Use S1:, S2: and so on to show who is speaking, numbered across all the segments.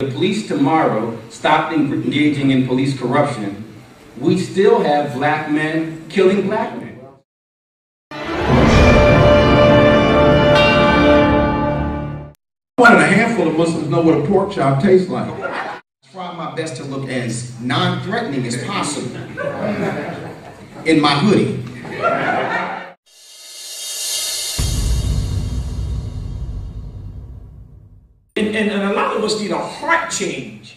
S1: the police tomorrow stopped engaging in police corruption, we still have black men killing black men.
S2: One and a handful of Muslims know what a pork chop tastes like. I try my best to look as non-threatening as possible in my hoodie.
S3: And a lot of us need a heart change.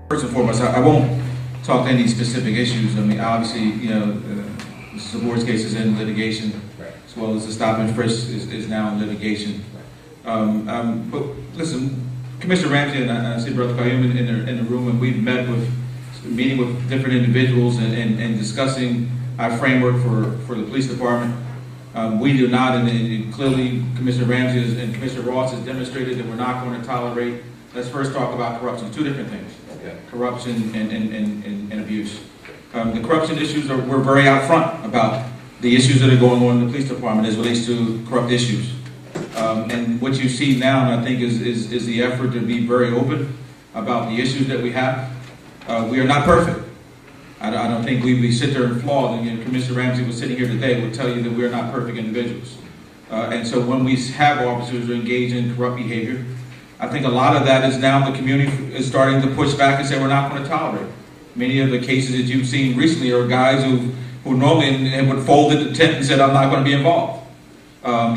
S4: First and foremost, I won't talk to any specific issues. I mean, obviously, this board's case is in litigation, as well as the stop and frisk is now in litigation. But listen, Commissioner Ramsey and I see Brother Qayyum in the room, and we've meeting with different individuals and discussing our framework for the police department. We do not, and clearly Commissioner Ramsey and Commissioner Ross has demonstrated that we're not going to tolerate. Let's first talk about corruption. Two different things. Corruption and abuse. The corruption issues we're very out front about the issues that are going on in the police department as relates to corrupt issues. And what you see now, I think, is the effort to be very open about the issues that we have. We are not perfect. I don't think we sit there and flawed. And Commissioner Ramsey was sitting here today would tell you that we are not perfect individuals. And so when we have officers who engage in corrupt behavior, I think a lot of that is now the community is starting to push back and say we're not going to tolerate. Many of the cases that you've seen recently are guys who normally would fold the tent and said, I'm not going to be involved.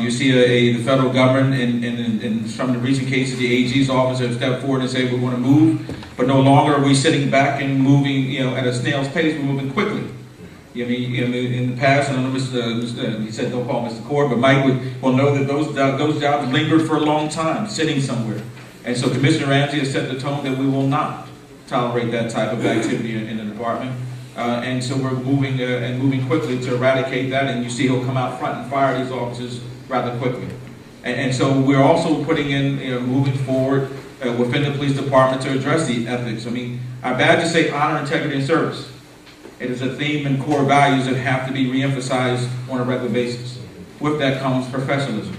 S4: You see the federal government and some of the recent cases, the AG's office have stepped forward and said we're going to move, but no longer are we sitting back and moving at a snail's pace, we're moving quickly. In the past, I know he said don't call Mr. Cord, but Mike will know that those jobs lingered for a long time, sitting somewhere. And so Commissioner Ramsey has set the tone that we will not tolerate that type of activity in the department. And so we're moving quickly to eradicate that, and you see he'll come out front and fire these officers rather quickly. And so we're also putting in, moving forward within the police department to address the ethics. I mean, our badges say honor, integrity, and service. It is a theme and core values that have to be reemphasized on a regular basis. With that comes professionalism.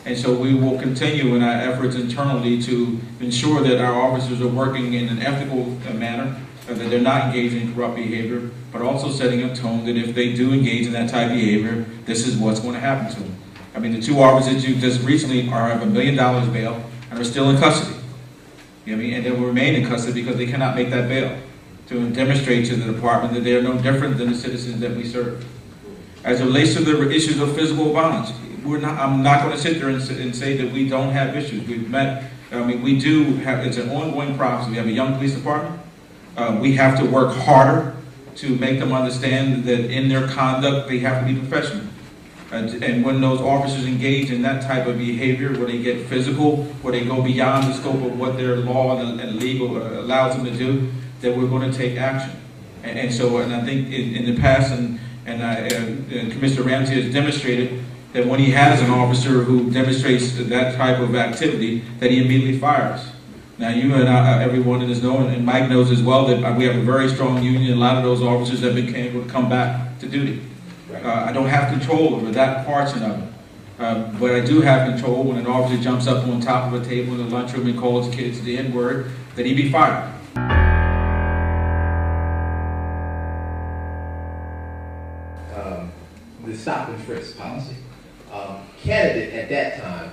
S4: And so we will continue in our efforts internally to ensure that our officers are working in an ethical manner, that they're not engaging in corrupt behavior, but also setting a tone that if they do engage in that type of behavior, this is what's going to happen to them. I mean, the two officers you just recently have $1 million bail and are still in custody. And they will remain in custody because they cannot make that bail, to demonstrate to the department that they are no different than the citizens that we serve. As it relates to the issues of physical violence, I'm not going to sit there and say that we don't have issues. We've met, we do have, it's an ongoing process. We have a young police department. We have to work harder to make them understand that in their conduct, they have to be professional. And when those officers engage in that type of behavior, where they get physical, where they go beyond the scope of what their law and legal allows them to do, that we're going to take action. And I think in the past, and Commissioner Ramsey has demonstrated that when he has an officer who demonstrates that type of activity, that he immediately fires. Now, you and everyone in this know, and Mike knows as well, that we have a very strong union. A lot of those officers have been able to come back to duty. I don't have control over that portion of it. But I do have control when an officer jumps up on top of a table in the lunchroom and calls kids the N-word, that he be fired.
S5: The stop and frisk policy. Candidate at that time,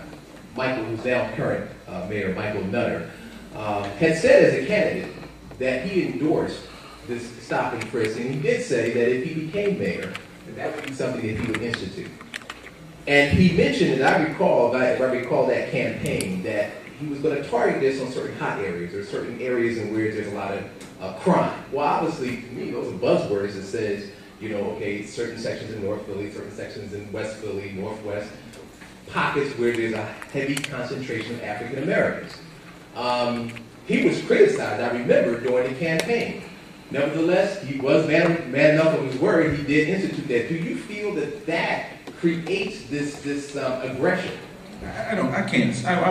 S5: who's now current Mayor Michael Nutter, had said as a candidate that he endorsed this stop and frisk, and he did say that if he became mayor, that would be something that he would institute. And he mentioned, and I recall that campaign, that he was going to target this on certain hot areas or certain areas in where there's a lot of crime. Well, obviously, to me, those are buzzwords that says, okay, certain sections in North Philly, certain sections in West Philly, Northwest, pockets where there's a heavy concentration of African Americans. He was criticized, I remember, during the campaign. Nevertheless, he was man enough of his word. He did institute that. Do you feel that that creates this aggression?
S4: I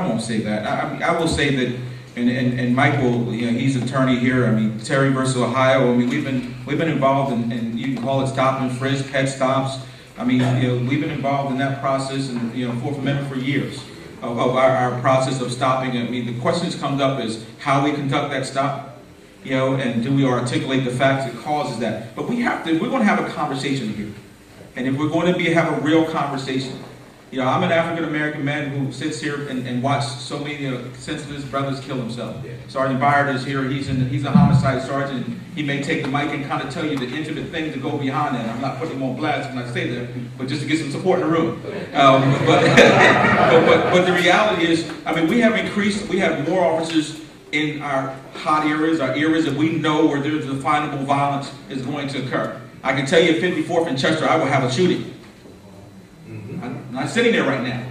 S4: won't say that. I will say that, and Michael, you know, he's attorney here. I mean, Terry versus Ohio. I mean, we've been involved in you can call it stop and frisk, pet stops. I mean, you know, we've been involved in that process, and you know, Fourth Amendment for years of our process of stopping. I mean, the questions come up is how we conduct that stop, you know, and do we articulate the facts that causes that? But we're going to have a conversation here, and if we're going to have a real conversation. You know, I'm an African-American man who sits here and watched so many senseless brothers kill themselves. Yeah. Sergeant Byard is here. He's a homicide sergeant. He may take the mic and kind of tell you the intimate things that go behind that. I'm not putting him on blast when I say that, but just to get some support in the room. But the reality is, I mean, we have more officers in our hot areas, our areas that we know where there's definable violence is going to occur. I can tell you at 54th and Chester, I will have a shooting. I'm not sitting there right now.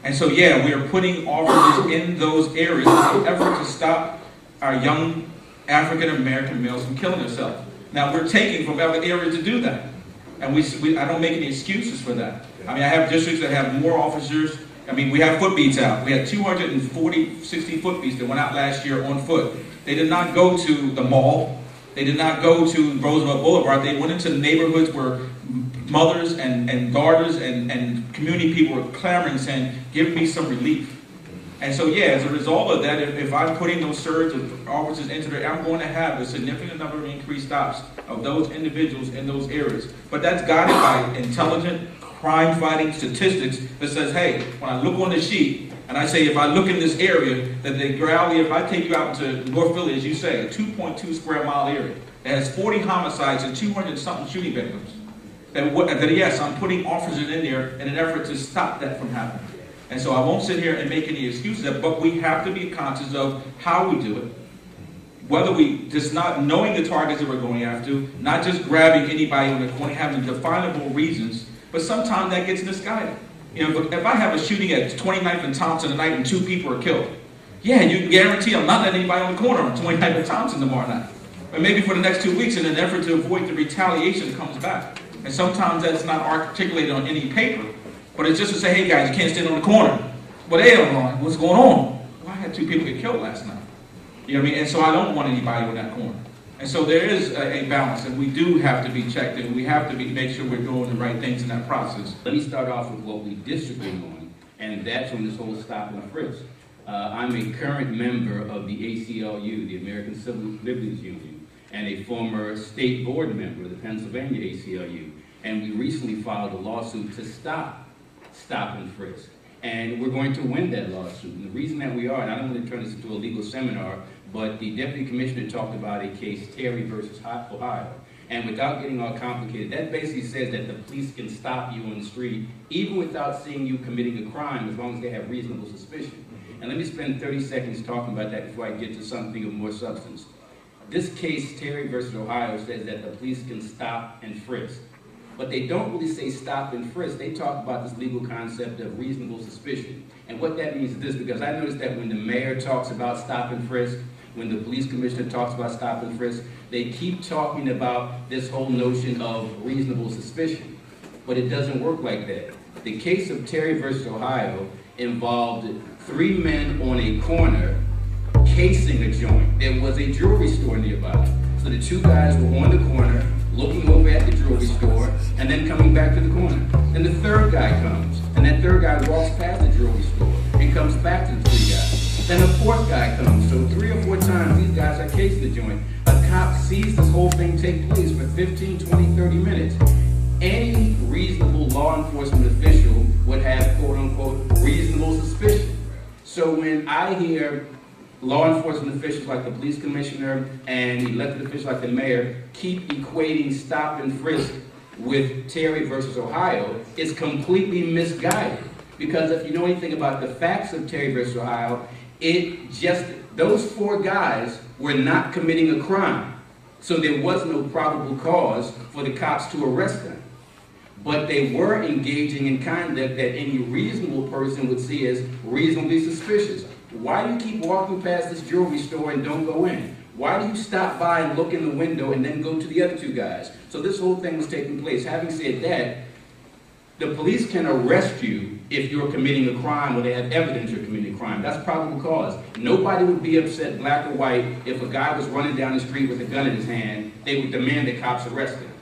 S4: And so, yeah, we are putting officers in those areas in an effort to stop our young African-American males from killing themselves. Now, we're taking from other areas to do that. And I don't make any excuses for that. I mean, I have districts that have more officers. I mean, we have foot beats out. We had 60 foot beats that went out last year on foot. They did not go to the mall. They did not go to Roosevelt Boulevard. They went into neighborhoods where mothers and daughters and community people were clamoring, saying, give me some relief. And so, yeah, as a result of that, if I'm putting those surge of officers into there, I'm going to have a significant number of increased stops of those individuals in those areas. But that's guided by intelligent, crime-fighting statistics that says, hey, when I look on the sheet, and I say, if I look in this area, that the reality, if I take you out into North Philly, as you say, a 2.2 square mile area, that has 40 homicides and 200-something shooting victims, that yes, I'm putting officers in there in an effort to stop that from happening. And so I won't sit here and make any excuses, but we have to be conscious of how we do it. Whether we just not knowing the targets that we're going after, not just grabbing anybody on the corner, having definable reasons, but sometimes that gets misguided. You know, if I have a shooting at 29th and Thompson tonight and 2 people are killed, yeah, you can guarantee I'm not letting anybody on the corner on 29th and Thompson tomorrow night. But maybe for the next 2 weeks in an effort to avoid the retaliation that comes back. And sometimes that's not articulated on any paper, but it's just to say, hey guys, you can't stand on the corner. But hey, what's going on? Well, I had 2 people get killed last night. You know what I mean? And so I don't want anybody on that corner. And so there is a balance, and we do have to be checked, and we have to make sure we're doing the right things in that process.
S1: Let me start off with what we disagree on, and that's on this whole stop and frisk. I'm a current member of the ACLU, the American Civil Liberties Union, and a former state board member of the Pennsylvania ACLU. And we recently filed a lawsuit to stop and frisk. And we're going to win that lawsuit. And the reason that we are, and I don't want to turn this into a legal seminar, but the deputy commissioner talked about a case, Terry versus Ohio. And without getting all complicated, that basically says that the police can stop you on the street, even without seeing you committing a crime, as long as they have reasonable suspicion. And let me spend 30 seconds talking about that before I get to something of more substance. This case, Terry versus Ohio, says that the police can stop and frisk. But they don't really say stop and frisk. They talk about this legal concept of reasonable suspicion. And what that means is this, because I noticed that when the mayor talks about stop and frisk, when the police commissioner talks about stop and frisk, they keep talking about this whole notion of reasonable suspicion. But it doesn't work like that. The case of Terry versus Ohio involved 3 men on a corner casing a joint. There was a jewelry store nearby. So the 2 guys were on the corner, looking over at the jewelry store, and then coming back to the corner. Then the 3rd guy comes, and that 3rd guy walks past the jewelry store and comes back to the 3 guys. Then the 4th guy comes. So 3 or 4 times these guys are casing the joint. A cop sees this whole thing take place for 15, 20, 30 minutes. Any reasonable law enforcement official would have, quote unquote, reasonable suspicion. So when I hear law enforcement officials like the police commissioner and elected officials like the mayor keep equating stop and frisk with Terry versus Ohio, it's completely misguided. Because if you know anything about the facts of Terry versus Ohio, those 4 guys were not committing a crime. So there was no probable cause for the cops to arrest them. But they were engaging in conduct that any reasonable person would see as reasonably suspicious. Why do you keep walking past this jewelry store and don't go in? Why do you stop by and look in the window and then go to the other two guys? So this whole thing was taking place. Having said that, the police can arrest you if you're committing a crime or they have evidence you're committing a crime. That's probable cause. Nobody would be upset, black or white, if a guy was running down the street with a gun in his hand. They would demand that cops arrest him.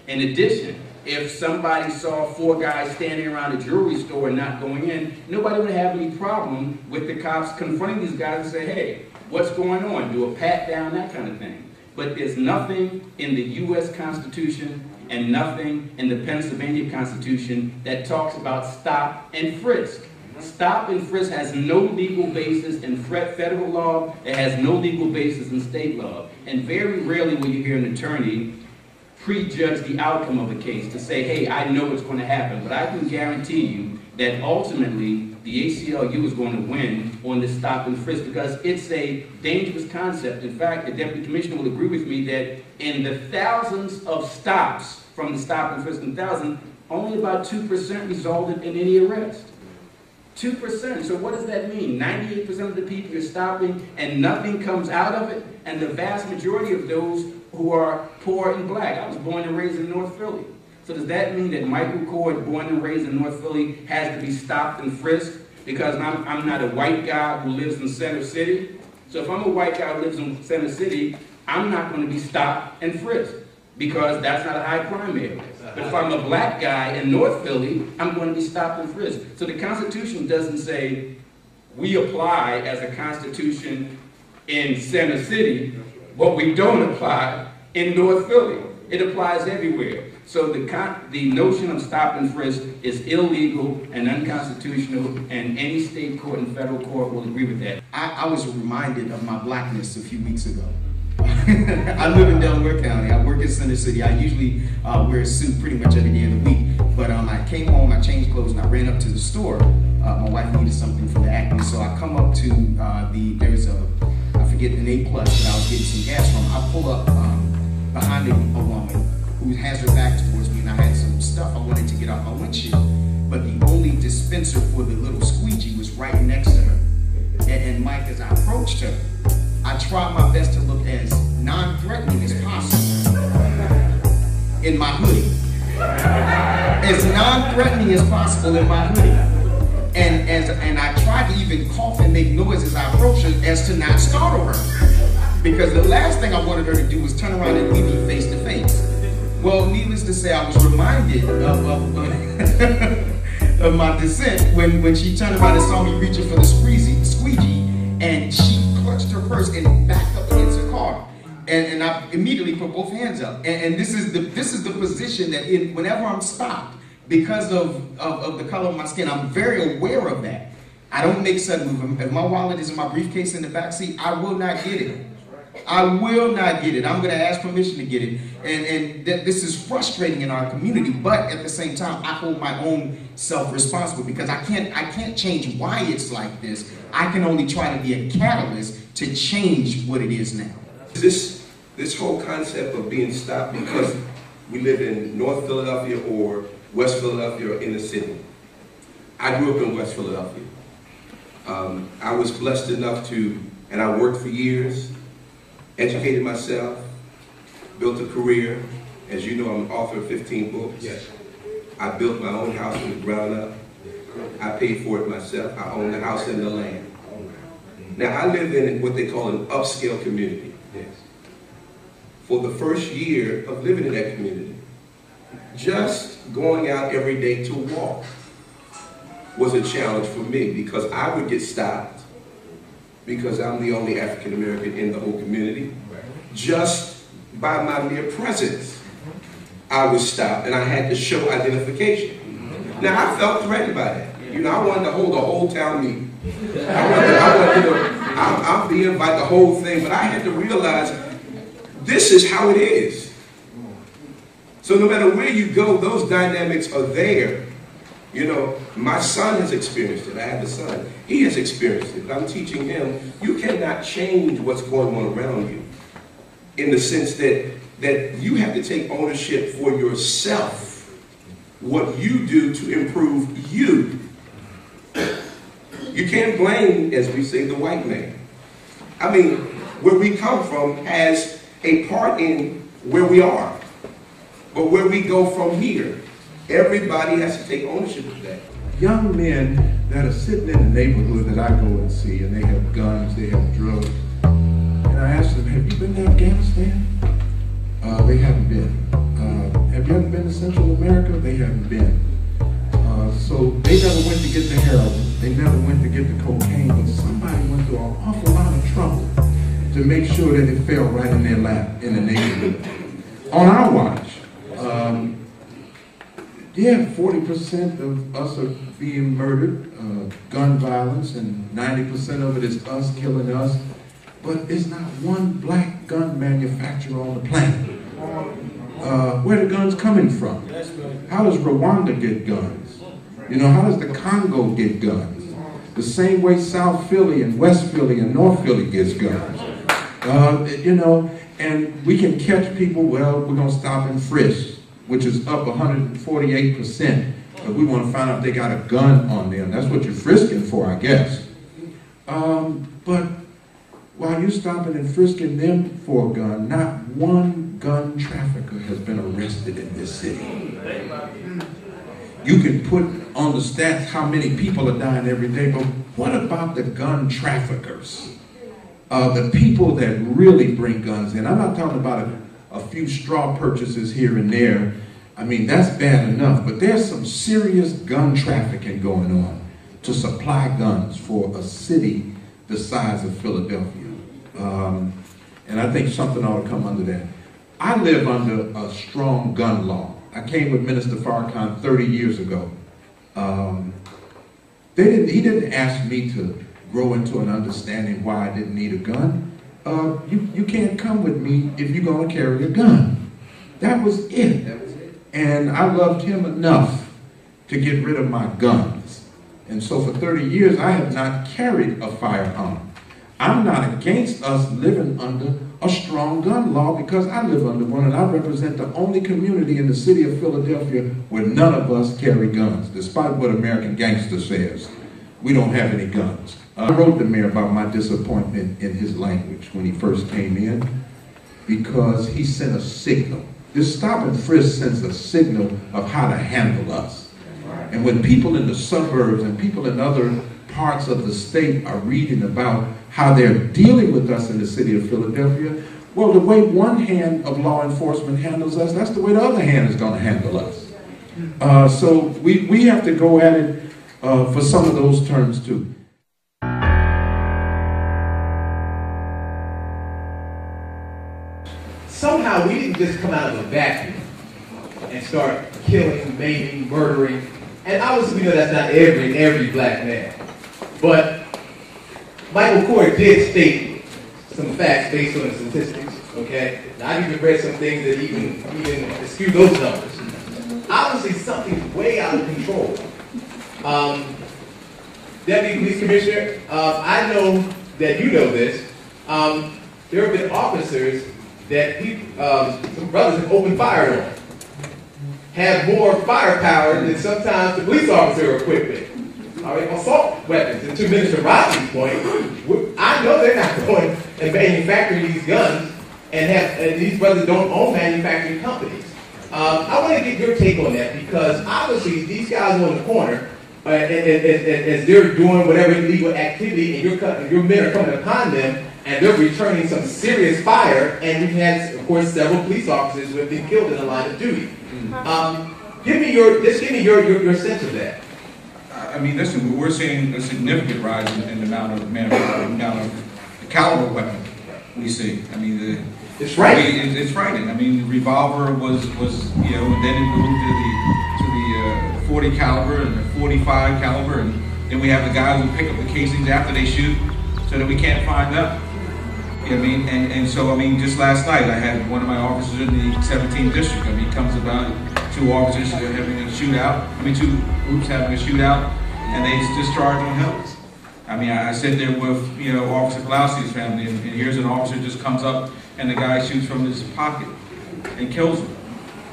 S1: In addition, if somebody saw 4 guys standing around a jewelry store and not going in, nobody would have any problem with the cops confronting these guys and say, hey, what's going on? Do a pat down, that kind of thing. But there's nothing in the U.S. Constitution and nothing in the Pennsylvania Constitution that talks about stop and frisk. Stop and frisk has no legal basis in federal law. It has no legal basis in state law. And very rarely will you hear an attorney prejudge the outcome of a case to say, hey, I know what's going to happen. But I can guarantee you that ultimately the ACLU is going to win on this stop and frisk because it's a dangerous concept. In fact, the Deputy Commissioner will agree with me that in the thousands of stops from the stop and frisk in thousands, only about 2% resulted in any arrest. 2%. So what does that mean? 98% of the people you're stopping and nothing comes out of it, and the vast majority of those who are poor and black. I was born and raised in North Philly. So does that mean that Michael Cord, born and raised in North Philly, has to be stopped and frisked because I'm not a white guy who lives in Center City? So if I'm a white guy who lives in Center City, I'm not going to be stopped and frisked because that's not a high crime area. But if I'm a black guy in North Philly, I'm going to be stopped and frisked. So the Constitution doesn't say we apply as a Constitution in Center City, but we don't apply in North Philly. It applies everywhere. So the notion of stop and frisk is illegal and unconstitutional, and any state court and federal court will agree with that.
S2: I was reminded of my blackness a few weeks ago. I live in Delaware County. I work in Center City. I usually wear a suit pretty much every day of the week. But I came home, I changed clothes, and I ran up to the store. My wife needed something for the acne, so I come up to there's I forget an A+ that I was getting some gas from. I pull up behind a woman who has her back towards me, and I had some stuff I wanted to get off my windshield. But the only dispenser for the little squeegee was right next to her. And Mike, as I approached her, I tried my best to look as non-threatening as possible in my hoodie. As non-threatening as possible in my hoodie. And I tried to even cough and make noise as I approached her as to not startle her. Because the last thing I wanted her to do was turn around and meet me face to face. Well, needless to say, I was reminded of my descent when she turned around and saw me reaching for the squeegee, and she clutched her purse and backed up against her car. And I immediately put both hands up. And this is the position that whenever I'm stopped, because of the color of my skin, I'm very aware of that. I don't make sudden moves. If my wallet is in my briefcase in the back seat, I will not get it. I will not get it. I'm going to ask permission to get it. And this is frustrating in our community, but at the same time, I hold my own self responsible because I can't change why it's like this. I can only try to be a catalyst to change what it is now.
S6: This whole concept of being stopped because we live in North Philadelphia or West Philadelphia or inner city. I grew up in West Philadelphia. I was blessed enough and I worked for years, educated myself, built a career. As you know, I'm an author of 15 books.
S5: Yes.
S6: I built my own house from the ground up. I paid for it myself. I own the house and the land. Now, I live in what they call an upscale community.
S5: Yes.
S6: For the first year of living in that community, just going out every day to walk was a challenge for me because I would get stopped because I'm the only African American in the whole community. Just by my mere presence, I was stopped and I had to show identification. Now, I felt threatened by that. You know, I wanted to hold a whole town meeting. I'll be invite the whole thing, but I had to realize this is how it is. So no matter where you go, those dynamics are there. You know, my son has experienced it. I have a son. He has experienced it. I'm teaching him, you cannot change what's going on around you in the sense that you have to take ownership for yourself. What you do to improve you. You can't blame, as we say, the white man. I mean, where we come from has a part in where we are. But where we go from here, everybody has to take ownership of that.
S7: Young men that are sitting in the neighborhood that I go and see, and they have guns, they have drugs, and I ask them, have you been to Afghanistan? They haven't been. Have you ever been to Central America? They haven't been. So they never went to get the heroin, they never went to get the cocaine, but somebody went through an awful lot of trouble to make sure that it fell right in their lap in the neighborhood. On our watch, yeah, 40% of us are being murdered, gun violence, and 90% of it is us killing us. But it's not one black gun manufacturer on the planet. Where are the guns coming from? How does Rwanda get guns? You know, how does the Congo get guns? The same way South Philly and West Philly and North Philly gets guns. You know, and we can catch people, well, we're going to stop and frisk, which is up 148%. But we want to find out if they got a gun on them. That's what you're frisking for, I guess. But while you're stopping and frisking them for a gun, not one gun trafficker has been arrested in this city. You can put on the stats how many people are dying every day, but what about the gun traffickers? The people that really bring guns in. I'm not talking about a few straw purchases here and there. I mean, that's bad enough, but there's some serious gun trafficking going on to supply guns for a city the size of Philadelphia. And I think something ought to come under that. I live under a strong gun law. I came with Minister Farrakhan 30 years ago. He didn't ask me to grow into an understanding why I didn't need a gun. You can't come with me if you're going to carry a gun. That was it. And I loved him enough to get rid of my guns. And so for 30 years, I have not carried a firearm. I'm not against us living under a strong gun law because I live under one and I represent the only community in the city of Philadelphia where none of us carry guns, despite what American Gangster says. We don't have any guns. I wrote the mayor about my disappointment in his language when he first came in because he sent a signal. This stop and frisk sends a signal of how to handle us. And when people in the suburbs and people in other parts of the state are reading about how they're dealing with us in the city of Philadelphia, well, the way one hand of law enforcement handles us, that's the way the other hand is going to handle us. So we have to go at it for some of those terms too.
S5: Somehow we didn't just come out of a vacuum and start killing, maiming, murdering. And obviously we know that's not every black man. But Michael Kors did state some facts based on the statistics, okay? Now, I've even read some things that even skew those numbers. Obviously something's way out of control. Deputy Police Commissioner, I know that you know this. There have been officers that some brothers have opened fire on, have more firepower than sometimes the police officer equipment. All right, assault weapons. And to Minister Rossi's point, I know they're not going and manufacturing these guns, and these brothers don't own manufacturing companies. I want to get your take on that because obviously these guys are on the corner as they're doing whatever illegal activity, and your men are coming upon them, and they're returning some serious fire, and we've had, of course, several police officers who have been killed in the line of duty. Give me your sense of that.
S4: I mean, listen, we're seeing a significant rise in the amount of the caliber weapon we see. I mean,
S5: it's frightening.
S4: It's frightening. I mean, the revolver was and then it moved to the 40 caliber and the 45 caliber, and then we have the guys who pick up the casings after they shoot, so that we can't find them. You know what I mean? And so, I mean, just last night, I had one of my officers in the 17th district. I mean, comes about 2 officers having a shootout. I mean, 2 groups having a shootout, and they discharge on him. I mean, I sit there with, Officer Glauci's family, and here's an officer just comes up, and the guy shoots from his pocket and kills him.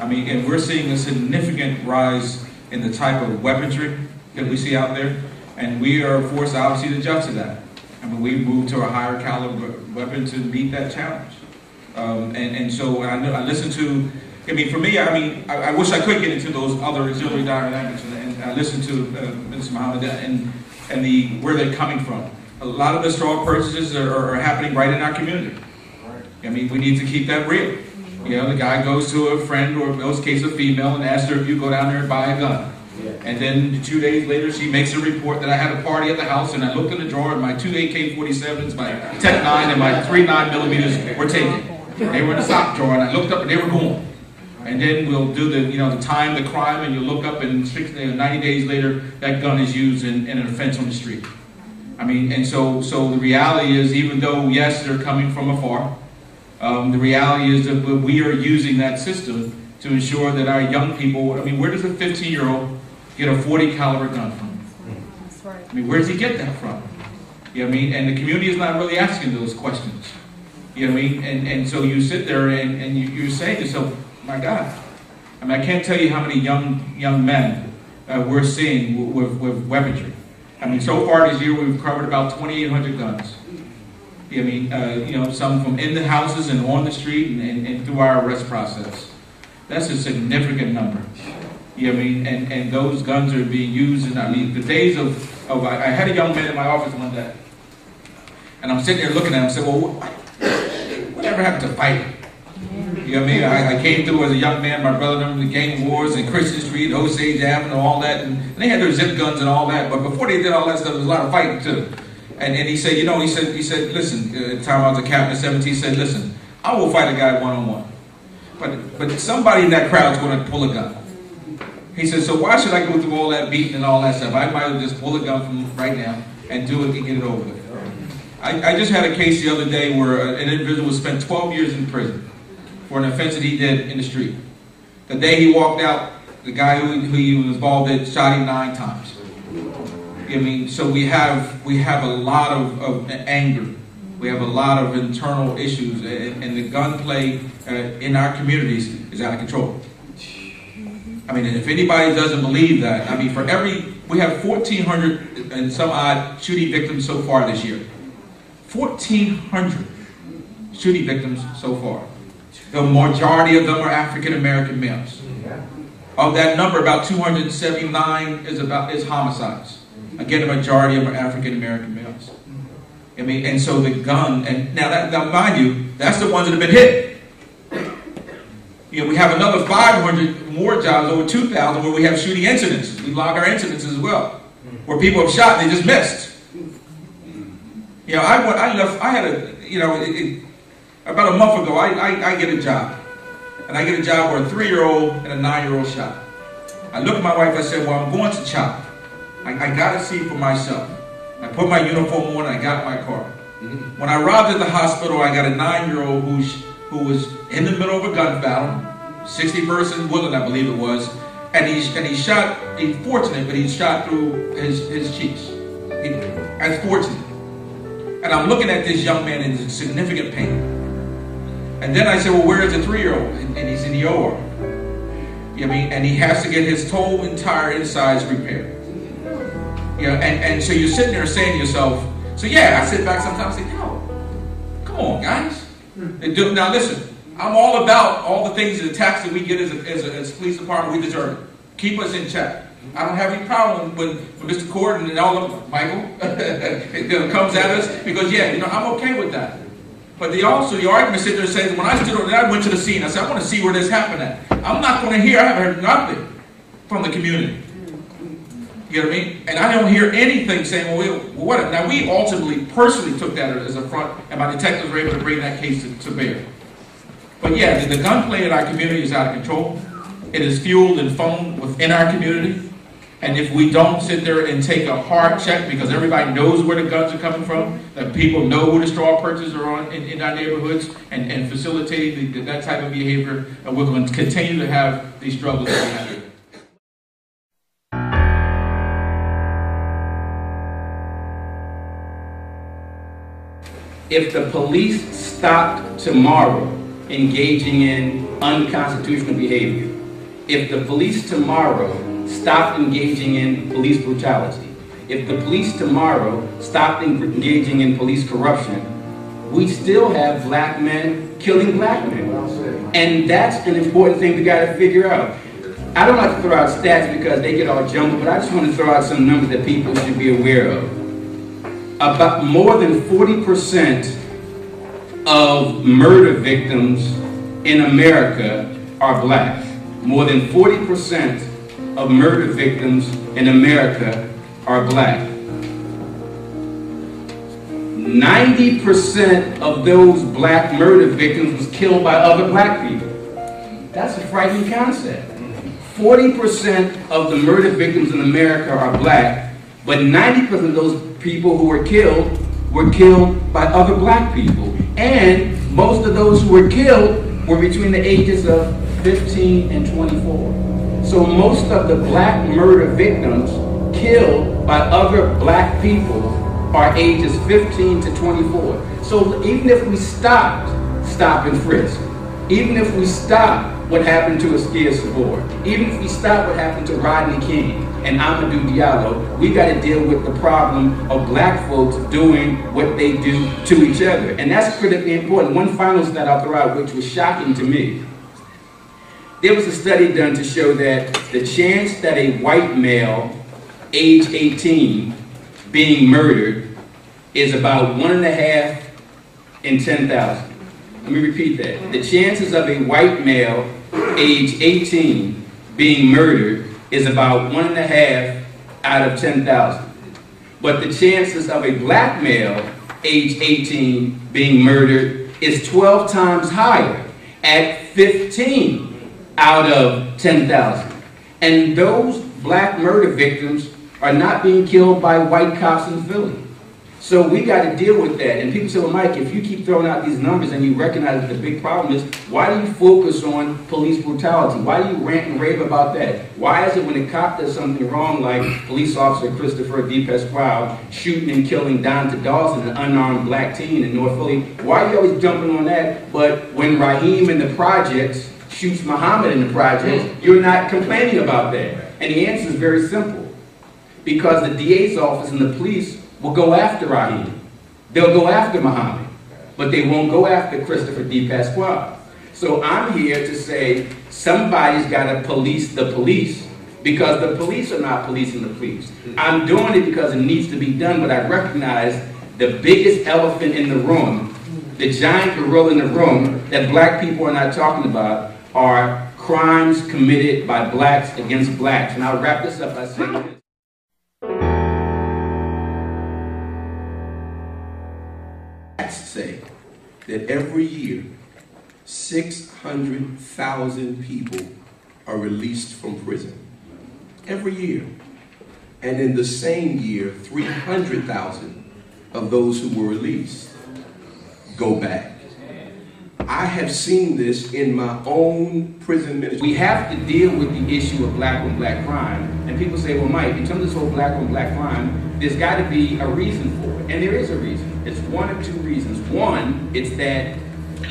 S4: I mean, and we're seeing a significant rise in the type of weaponry that we see out there, and we are forced, obviously, to adjust to that. I mean, we moved to a higher caliber weapon to meet that challenge. So I listened to, I mean, for me, I wish I could get into those other auxiliary dynamics, and I listened to Mr. Muhammad and where they're coming from. A lot of the straw purchases are happening right in our community. I mean, we need to keep that real. You know, the guy goes to a friend, or in most cases a female, and asks her if you go down there and buy a gun. And then 2 days later, she makes a report that I had a party at the house, and I looked in the drawer, and my 2 AK-47s, my Tech 9, and my 3 9mm were taken. They were in the sock drawer, and I looked up, and they were gone. And then we'll do the time the crime, and you look up, and 90 days later, that gun is used in an offense on the street. I mean, and so the reality is, even though, yes, they're coming from afar, the reality is that we are using that system to ensure that our young people, I mean, where does a 15-year-old get a .40 caliber gun from?
S8: That's right.
S4: I mean, where does he get that from? You know what I mean? And the community is not really asking those questions. You know what I mean? And so you sit there and you're saying to yourself, my God. I mean, I can't tell you how many young men we're seeing with weaponry. I mean, so far this year we've covered about 2,800 guns. You know what I mean? You know, some from in the houses and on the street and through our arrest process. That's a significant number. You know what I mean? And those guns are being used. And I mean, the days of I had a young man in my office one day, and I'm sitting there looking at him and said, well, whatever happened to fighting? You know what I mean? I came through as a young man, my brother remember the gang wars and Christian Street, Osage Avenue, all that, and they had their zip guns and all that, but before they did all that stuff, there was a lot of fighting too. And he said, you know, he said, listen, at the time I was a captain at 17, he said, listen, I will fight a guy one-on-one, but somebody in that crowd is going to pull a gun. He said, so why should I go through all that beating and all that stuff? I might as well just pull a gun from right now and do it and get it over with. I just had a case the other day where an individual was spent 12 years in prison for an offense that he did in the street. The day he walked out, the guy who he was involved in shot him 9 times. I mean, so we have a lot of anger. We have a lot of internal issues, and the gunplay in our communities is out of control. I mean, and if anybody doesn't believe that, I mean, we have 1,400 and some odd shooting victims so far this year. 1,400 shooting victims so far. The majority of them are African American males. Of that number, about 279 is homicides. Again, the majority of them are African American males. I mean, and so the gun, and now mind you, that's the ones that have been hit. You know, we have another 500 more jobs, over 2,000, where we have shooting incidents. We log our incidents as well, where people have shot and they just missed. You know, about a month ago, I get a job. And I get a job where a 3-year-old and a 9-year-old shot. I look at my wife, I said, well, I'm going to CHOP. I got to see for myself. I put my uniform on and I got in my car. When I arrived at the hospital, I got a 9-year-old who was in the middle of a gun battle, 61st and Woodland, I believe it was, and he shot, he's fortunate, but he shot through his cheeks. That's fortunate. And I'm looking at this young man in significant pain. And then I said, well, where is the 3-year-old? And he's in the OR. You know what I mean? And he has to get his whole entire insides repaired. You know, and so you're sitting there saying to yourself, so yeah, I sit back sometimes and say, no, come on, guys. Now listen, I'm all about all the things, the attacks that we get as a police department, we deserve it. Keep us in check. I don't have any problem when Mr. Corden and all of them, Michael, comes at us, because yeah, you know, I'm okay with that. But the argument sit there says, when I stood over there, I went to the scene, I said, I want to see where this happened at. I'm not going to hear, I haven't heard nothing from the community. You know what I mean? And I don't hear anything saying, well, what? Now, we ultimately, personally took that as a front, and my detectives were able to bring that case to bear. But yeah, the gunplay in our community is out of control. It is fueled and funneled within our community. And if we don't sit there and take a hard check, because everybody knows where the guns are coming from, that people know who the straw purchases are on in our neighborhoods, and facilitating that type of behavior, we're going to continue to have these struggles that we have.
S1: If the police stopped tomorrow engaging in unconstitutional behavior, if the police tomorrow stopped engaging in police brutality, if the police tomorrow stopped engaging in police corruption, we still have black men killing black men. And that's an important thing we got to figure out. I don't like to throw out stats because they get all jumbled, but I just want to throw out some numbers that people should be aware of. About more than 40% of murder victims in America are black. More than 40% of murder victims in America are black. 90% of those black murder victims was killed by other black people. That's a frightening concept. 40% of the murder victims in America are black, but 90% of those people who were killed by other black people. And most of those who were killed were between the ages of 15 and 24. So most of the black murder victims killed by other black people are ages 15 to 24. So even if we stopped stop and frisk, even if we stop what happened to Sheaff Sabor, even if we stop what happened to Rodney King and Amadou Diallo, we got to deal with the problem of black folks doing what they do to each other. And that's critically important. One final stat I'll throw out, which was shocking to me. There was a study done to show that the chance that a white male, age 18, being murdered is about 1.5 in 10,000. Let me repeat that. The chances of a white male, age 18, being murdered is about 1.5 out of 10,000. But the chances of a black male, age 18, being murdered is 12 times higher, at 15 out of 10,000. And those black murder victims are not being killed by white cops in Philly. So we got to deal with that. And people say, well, Mike, if you keep throwing out these numbers and you recognize that the big problem is, why do you focus on police brutality? Why do you rant and rave about that? Why is it when a cop does something wrong, like police officer Christopher D. Pasquale shooting and killing Dante Dawson, an unarmed black teen in North Philly, why are you always jumping on that? But when Raheem in the projects shoots Muhammad in the projects, you're not complaining about that. And the answer is very simple. Because the DA's office and the police will go after Raheem. They'll go after Muhammad, but they won't go after Christopher D. Pasquale. So I'm here to say somebody's got to police the police, because the police are not policing the police. I'm doing it because it needs to be done, but I recognize the biggest elephant in the room, the giant gorilla in the room that black people are not talking about, are crimes committed by blacks against blacks. And I'll wrap this up by saying this.
S6: Say that every year 600,000 people are released from prison. Every year. And in the same year, 300,000 of those who were released go back. I have seen this in my own prison ministry.
S1: We have to deal with the issue of black on black crime. And people say, well, Mike, in terms of this whole black on black crime, there's got to be a reason for it. And there is a reason. It's one of two reasons. One, it's that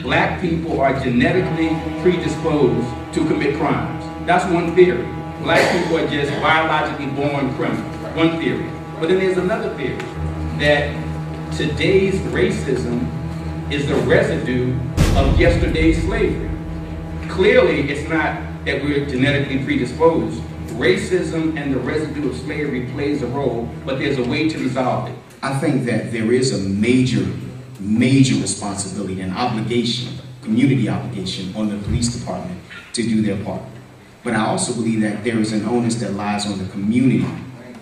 S1: black people are genetically predisposed to commit crimes. That's one theory. Black people are just biologically born criminals. One theory. But then there's another theory, that today's racism is the residue of yesterday's slavery. Clearly, it's not that we're genetically predisposed. Racism and the residue of slavery plays a role, but there's a way to resolve it.
S2: I think that there is a major responsibility and obligation, community obligation, on the police department to do their part. But I also believe that there is an onus that lies on the community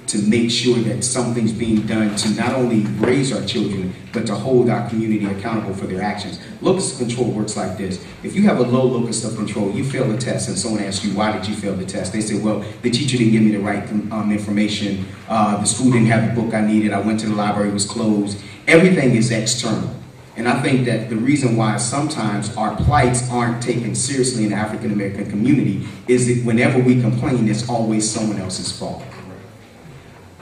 S2: to make sure that something's being done to not only raise our children, but to hold our community accountable for their actions. Locus of control works like this. If you have a low locus of control, you fail the test, and someone asks you, why did you fail the test? They say, well, the teacher didn't give me the right information. The school didn't have the book I needed. I went to the library, it was closed. Everything is external. And I think that the reason why sometimes our plights aren't taken seriously in the African American community is that whenever we complain, it's always someone else's fault.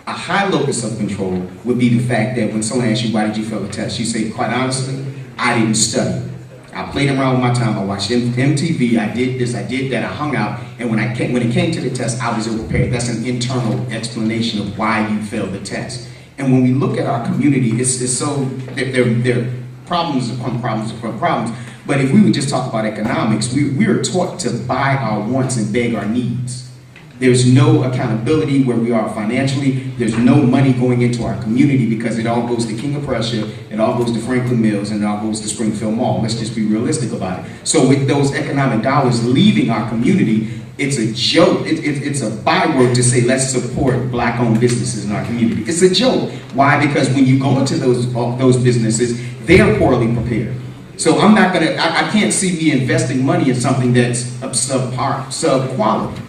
S2: A high locus of control would be the fact that when someone asks you, why did you fail the test? You say, quite honestly, I didn't study. I played around with my time. I watched MTV. I did this, I did that. I hung out. And when it came to the test, I was ill-prepared. That's an internal explanation of why you failed the test. And when we look at our community, it's so, there are problems upon problems upon problems. But if we would just talk about economics, we are taught to buy our wants and beg our needs. There's no accountability where we are financially. There's no money going into our community because it all goes to King of Prussia, it all goes to Franklin Mills, and it all goes to Springfield Mall. Let's just be realistic about it. So with those economic dollars leaving our community, it's a joke. It's a byword to say let's support black-owned businesses in our community. It's a joke. Why? Because when you go into those businesses, they're poorly prepared. So I'm not gonna. I can't see me investing money in something that's of sub quality.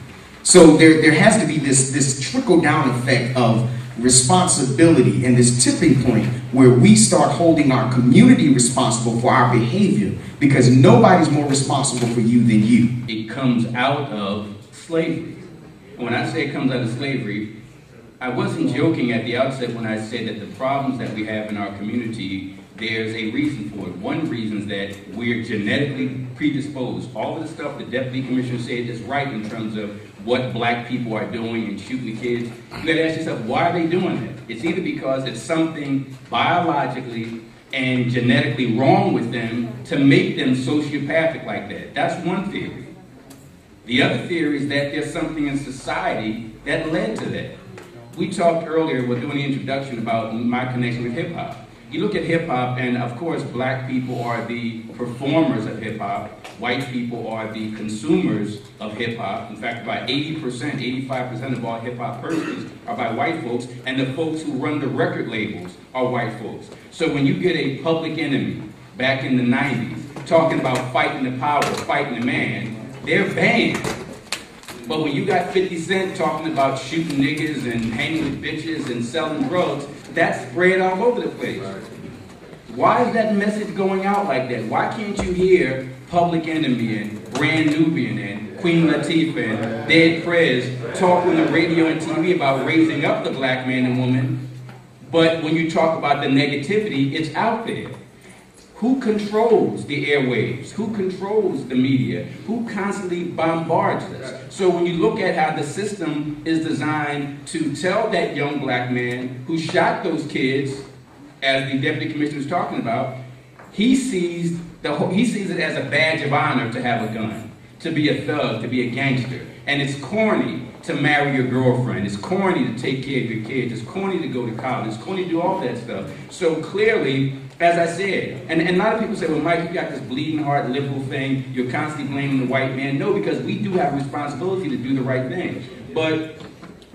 S2: So there has to be this trickle-down effect of responsibility and this tipping point where we start holding our community responsible for our behavior because nobody's more responsible for you than you.
S1: It comes out of slavery. And when I say it comes out of slavery, I wasn't joking at the outset when I said that the problems that we have in our community, there's a reason for it. One reason is that we're genetically predisposed. All of the stuff the Deputy Commissioner said is right in terms of what black people are doing and shooting the kids. You gotta ask yourself, why are they doing that? It's either because it's something biologically and genetically wrong with them to make them sociopathic like that. That's one theory. The other theory is that there's something in society that led to that. We talked earlier, we're doing the introduction about my connection with hip hop. You look at hip hop, and of course, black people are the performers of hip hop. White people are the consumers of hip hop. In fact, about 80%, 85% of all hip hop purchases are by white folks, and the folks who run the record labels are white folks. So when you get a Public Enemy back in the 90s talking about fighting the power, fighting the man, they're banned. But when you got 50 Cent talking about shooting niggas and hanging with bitches and selling drugs, that's spread all over the place. Why is that message going out like that? Why can't you hear Public Enemy and Brand Nubian and Queen Latifah and Dead Prez talk on the radio and TV about raising up the black man and woman, but when you talk about the negativity, it's out there? Who controls the airwaves? Who controls the media? Who constantly bombards us? So when you look at how the system is designed to tell that young black man who shot those kids, as the Deputy Commissioner was talking about, he sees it as a badge of honor to have a gun, to be a thug, to be a gangster. And it's corny to marry your girlfriend. It's corny to take care of your kids. It's corny to go to college. It's corny to do all that stuff. So clearly, as I said, and a lot of people say, well, Mike, you got this bleeding heart liberal thing. You're constantly blaming the white man. No, because we do have a responsibility to do the right thing. But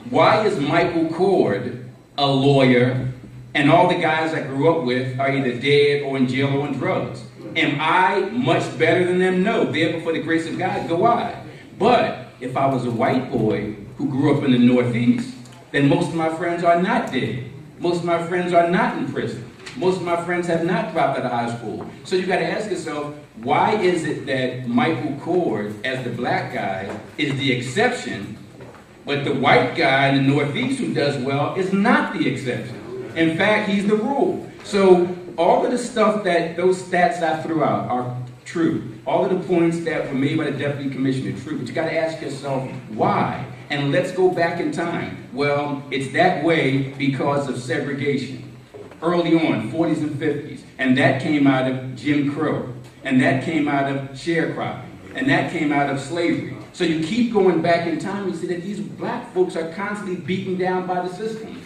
S1: why is Michael Cord a lawyer and all the guys I grew up with are either dead or in jail or on drugs? Am I much better than them? No. Therefore, for the grace of God, go I. But if I was a white boy who grew up in the Northeast, then most of my friends are not dead. Most of my friends are not in prison. Most of my friends have not dropped out of high school. So you got to ask yourself, why is it that Michael Cord, as the black guy, is the exception, but the white guy in the Northeast who does well is not the exception? In fact, he's the rule. So all of the stuff that those stats I threw out are true. All of the points that were made by the Deputy Commissioner are true. But you got to ask yourself, why? And let's go back in time. Well, it's that way because of segregation. Early on, 40s and 50s. And that came out of Jim Crow. And that came out of sharecropping. And that came out of slavery. So you keep going back in time, you see that these black folks are constantly beaten down by the system.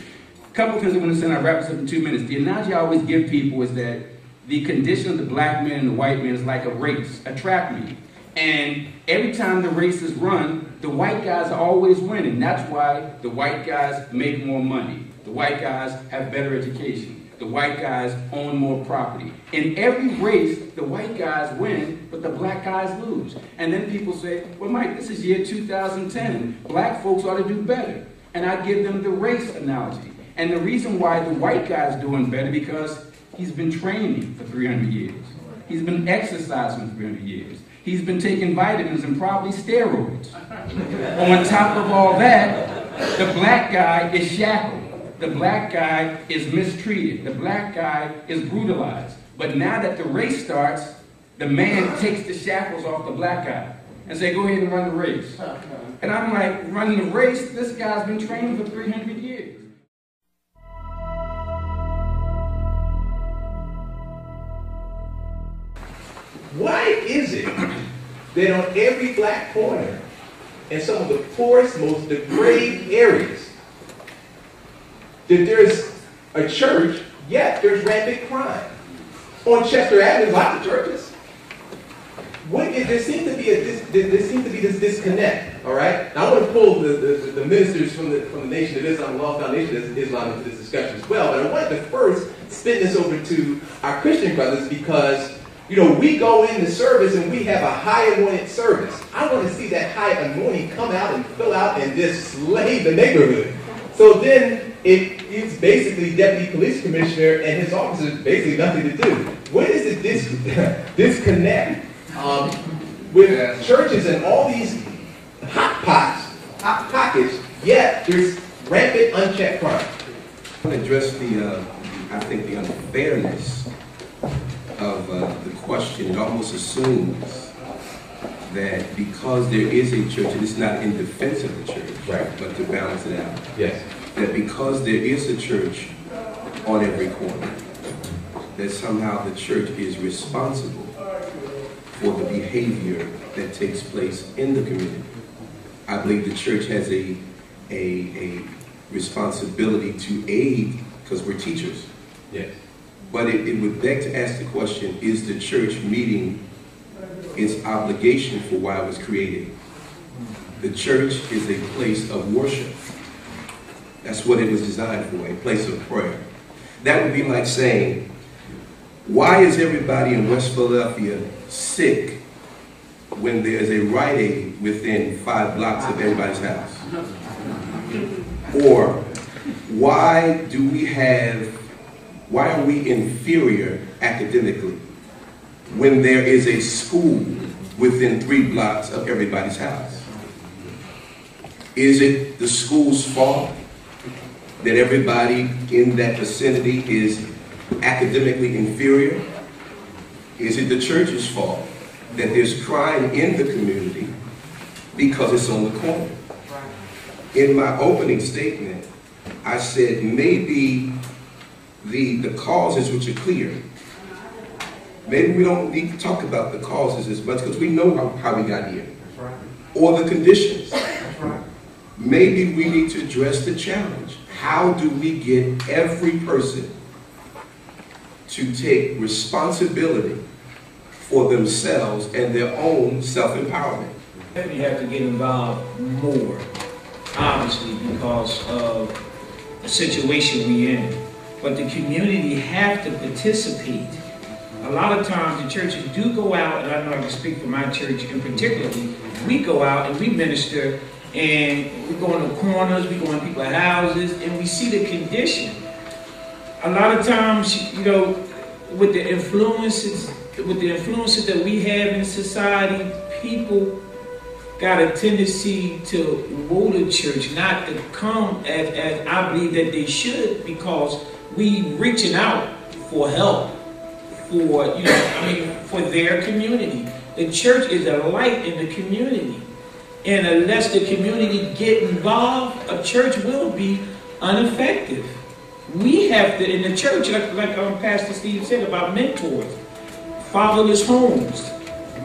S1: A couple of things I want to say, and I'll wrap this up in 2 minutes. The analogy I always give people is that the condition of the black man and the white man is like a race, a track meet. And every time the race is run, the white guys are always winning. That's why the white guys make more money. The white guys have better education. The white guys own more property. In every race, the white guys win, but the black guys lose. And then people say, well, Mike, this is year 2010. Black folks ought to do better. And I give them the race analogy. And the reason why the white guy's doing better because he's been training for 300 years. He's been exercising for 300 years. He's been taking vitamins and probably steroids. On top of all that, the black guy is shackled. The black guy is mistreated. The black guy is brutalized. But now that the race starts, the man takes the shackles off the black guy. and say, go ahead and run the race. And I'm like, running the race? This guy's been training for 300 years.
S5: Why is it that on every black corner, in some of the poorest, most depraved areas, that there's a church, yet there's rampant crime? On Chester Avenue, lots of churches. There seems to be this disconnect, all right? Now, I want to pull the ministers from the Nation of Islam, the Law Foundation of Islam, into this discussion as well, but I wanted to first spin this over to our Christian brothers because, you know, we go into service and we have a high anointed service. I want to see that high anointing come out and fill out and just slay the neighborhood. So then it's basically Deputy Police Commissioner and his officers basically nothing to do. When is it disconnect with churches and all these hot pockets, yet there's rampant unchecked crime?
S6: I want to address I think the unfairness of the question. It almost assumes that because there is a church, and it's not in defense of the church,
S5: right,
S6: but to balance it out.
S5: Yes.
S6: That because there is a church on every corner, that somehow the church is responsible for the behavior that takes place in the community. I believe the church has a responsibility to aid, because we're teachers.
S5: Yes.
S6: But it would beg to ask the question, is the church meeting its obligation for why it was created? The church is a place of worship. That's what it was designed for, a place of prayer. That would be like saying, why is everybody in West Philadelphia sick when there's a Rite Aid within 5 blocks of everybody's house? Or why are we inferior academically when there is a school within 3 blocks of everybody's house? Is it the school's fault that everybody in that vicinity is academically inferior? Is it the church's fault that there's crime in the community because it's on the corner? In my opening statement, I said maybe the causes, which are clear, maybe we don't need to talk about the causes as much because we know how we got here. Or the conditions. Maybe we need to address the challenge. How do we get every person to take responsibility for themselves and their own self-empowerment?
S3: You have to get involved more, obviously, because of the situation we're in. But the community have to participate. A lot of times the churches do go out, and I know I can speak for my church in particular, we go out and we minister, and we go in the corners, we go in people's houses, and we see the condition. A lot of times, you know, with the influences that we have in society, people got a tendency to go to church, not to come as I believe that they should, because we reaching out for help, for their community. The church is a light in the community. And unless the community get involved, a church will be ineffective. We have to, in the church, like Pastor Steve said about mentors, fatherless homes,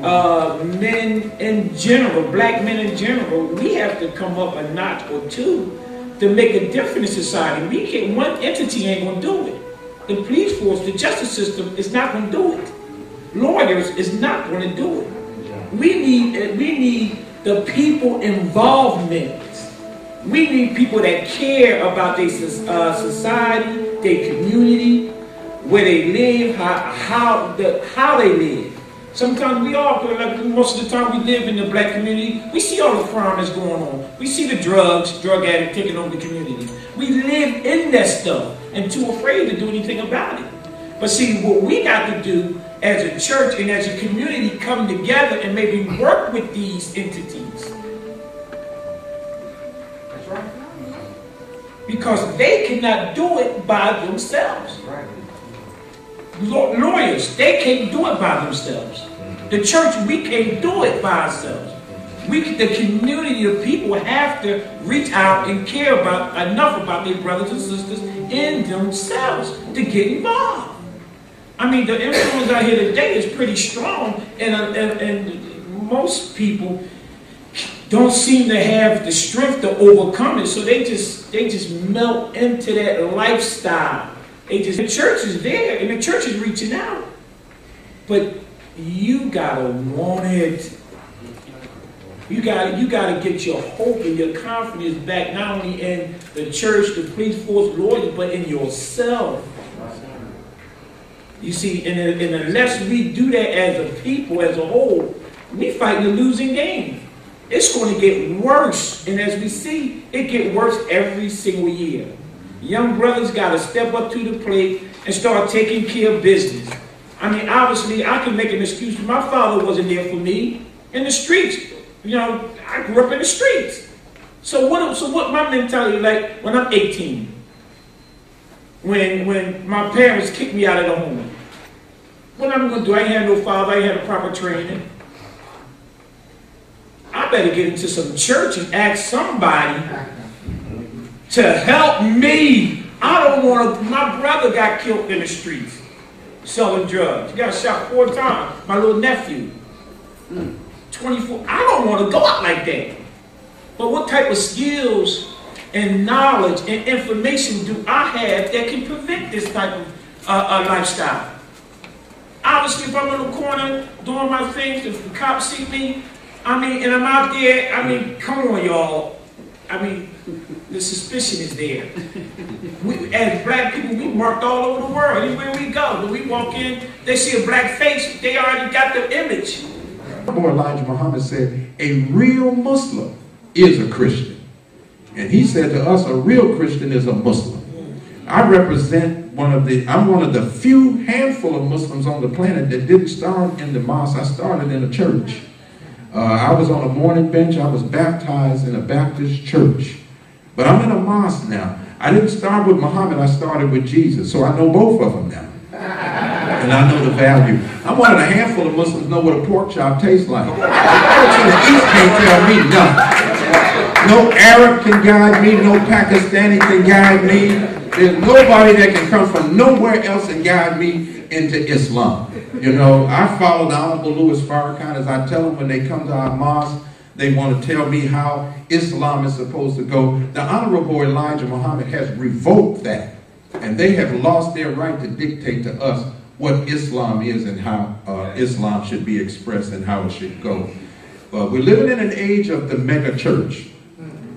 S3: men in general, black men in general, we have to come up a notch or two to make a difference in society. One entity ain't gonna do it. The police force, the justice system is not gonna do it. Lawyers is not gonna do it. We need the people involvement. We need people that care about their society, their community, where they live, how they live. Sometimes we all, like most of the time we live in the black community, we see all the crime that's going on. We see the drug addict taking over the community. We live in that stuff and too afraid to do anything about it. But see, what we got to do as a church and as a community, come together and maybe work with these entities. That's right. Because they cannot do it by themselves. Right. Lawyers, they can't do it by themselves. The church, we can't do it by ourselves. The community of people have to reach out and care enough about their brothers and sisters in themselves to get involved. I mean, the influence out here today is pretty strong, and most people don't seem to have the strength to overcome it, so they just melt into that lifestyle. The church is there, and the church is reaching out, but you gotta want it. You gotta get your hope and your confidence back, not only in the church, the police force, lawyers, but in yourself. You see, and unless we do that as a people, as a whole, we fighting a losing game. It's going to get worse, and as we see, it get worse every single year. Young brothers got to step up to the plate and start taking care of business. I mean, obviously, I can make an excuse. My father wasn't there for me in the streets. You know, I grew up in the streets. So what my mentality like when I'm 18? When my parents kicked me out of the home. What I'm going to do? I ain't had no father. I ain't had a proper training. I better get into some church and ask somebody to help me. I don't want to. My brother got killed in the streets selling drugs. He got shot 4 times. My little nephew. 24. I don't want to go out like that. But what type of skills and knowledge and information do I have that can prevent this type of lifestyle? Obviously, if I'm in the corner doing my things, if the cops see me, I mean, and I'm out there, I mean, come on, y'all. I mean, the suspicion is there. We, as black people, we marked all over the world. Anywhere we go, when we walk in, they see a black face, they already got the image.
S7: Boy, Elijah Muhammad said, a real Muslim is a Christian. And he said to us, a real Christian is a Muslim. I represent I'm one of the few handful of Muslims on the planet that didn't start in the mosque. I started in a church. I was on a morning bench. I was baptized in a Baptist church. But I'm in a mosque now. I didn't start with Muhammad. I started with Jesus. So I know both of them now. And I know the value. I'm one of the handful of Muslims know what a pork chop tastes like. The folks in the East can't tell me nothing. No Arab can guide me. No Pakistani can guide me. There's nobody that can come from nowhere else and guide me into Islam. You know, I follow the Honorable Louis Farrakhan. As I tell them when they come to our mosque, they want to tell me how Islam is supposed to go. The Honorable Elijah Muhammad has revoked that. And they have lost their right to dictate to us what Islam is and how Islam should be expressed and how it should go. We're living in an age of the mega church.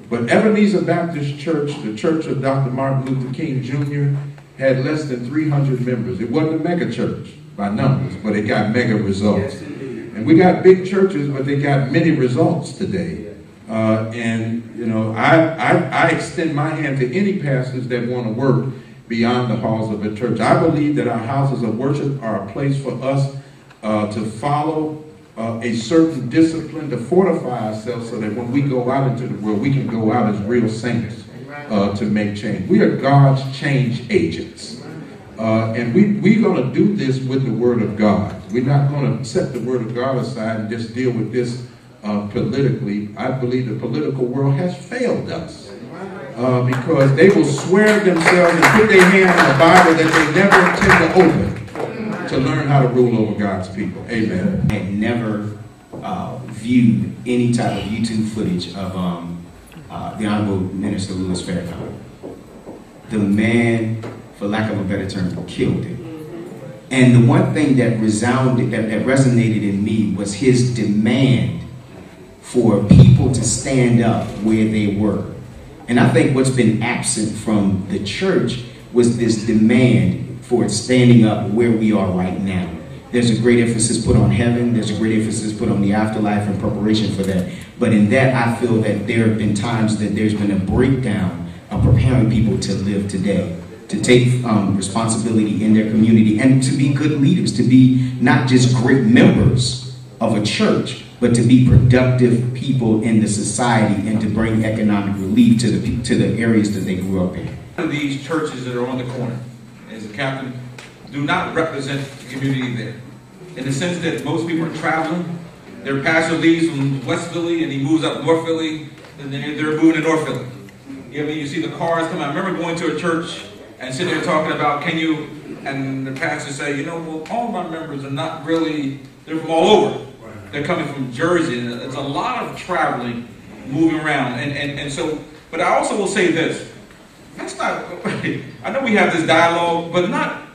S7: But Ebenezer Baptist Church, the church of Dr. Martin Luther King Jr., had less than 300 members. It wasn't a mega church by numbers, but it got mega results. And we got big churches, but they got many results today. And, you know, I extend my hand to any pastors that want to work beyond the halls of a church. I believe that our houses of worship are a place for us to follow a certain discipline, to fortify ourselves so that when we go out into the world, we can go out as real saints to make change. We are God's change agents. And we're going to do this with the Word of God. We're not going to set the Word of God aside and just deal with this politically. I believe the political world has failed us because they will swear themselves and put their hand on a Bible that they never intend to open to learn how to rule over God's people. Amen.
S2: I had never viewed any type of YouTube footage of the Honorable Minister Louis Farrakhan. The man, for lack of a better term, killed it. And the one thing that resounded, that resonated in me was his demand for people to stand up where they were. And I think what's been absent from the church was this demand for standing up where we are right now. There's a great emphasis put on heaven. There's a great emphasis put on the afterlife and preparation for that. But in that, I feel that there have been times that there's been a breakdown of preparing people to live today, to take responsibility in their community, and to be good leaders, to be not just great members of a church, but to be productive people in the society and to bring economic relief to the areas that they grew up in.
S4: One of these churches that are on the corner, as a captain, do not represent the community there. In the sense that most people are traveling, Their pastor leaves from West Philly and he moves up North Philly, and then they're moving to North Philly. You know, you see the cars come out. I remember going to a church and sitting there talking about, can you, and the pastor say, you know, well, all my members are not really, they're from all over. They're coming from Jersey, and there's a lot of traveling, moving around. And so, but I also will say this, that's not, I know we have this dialogue, but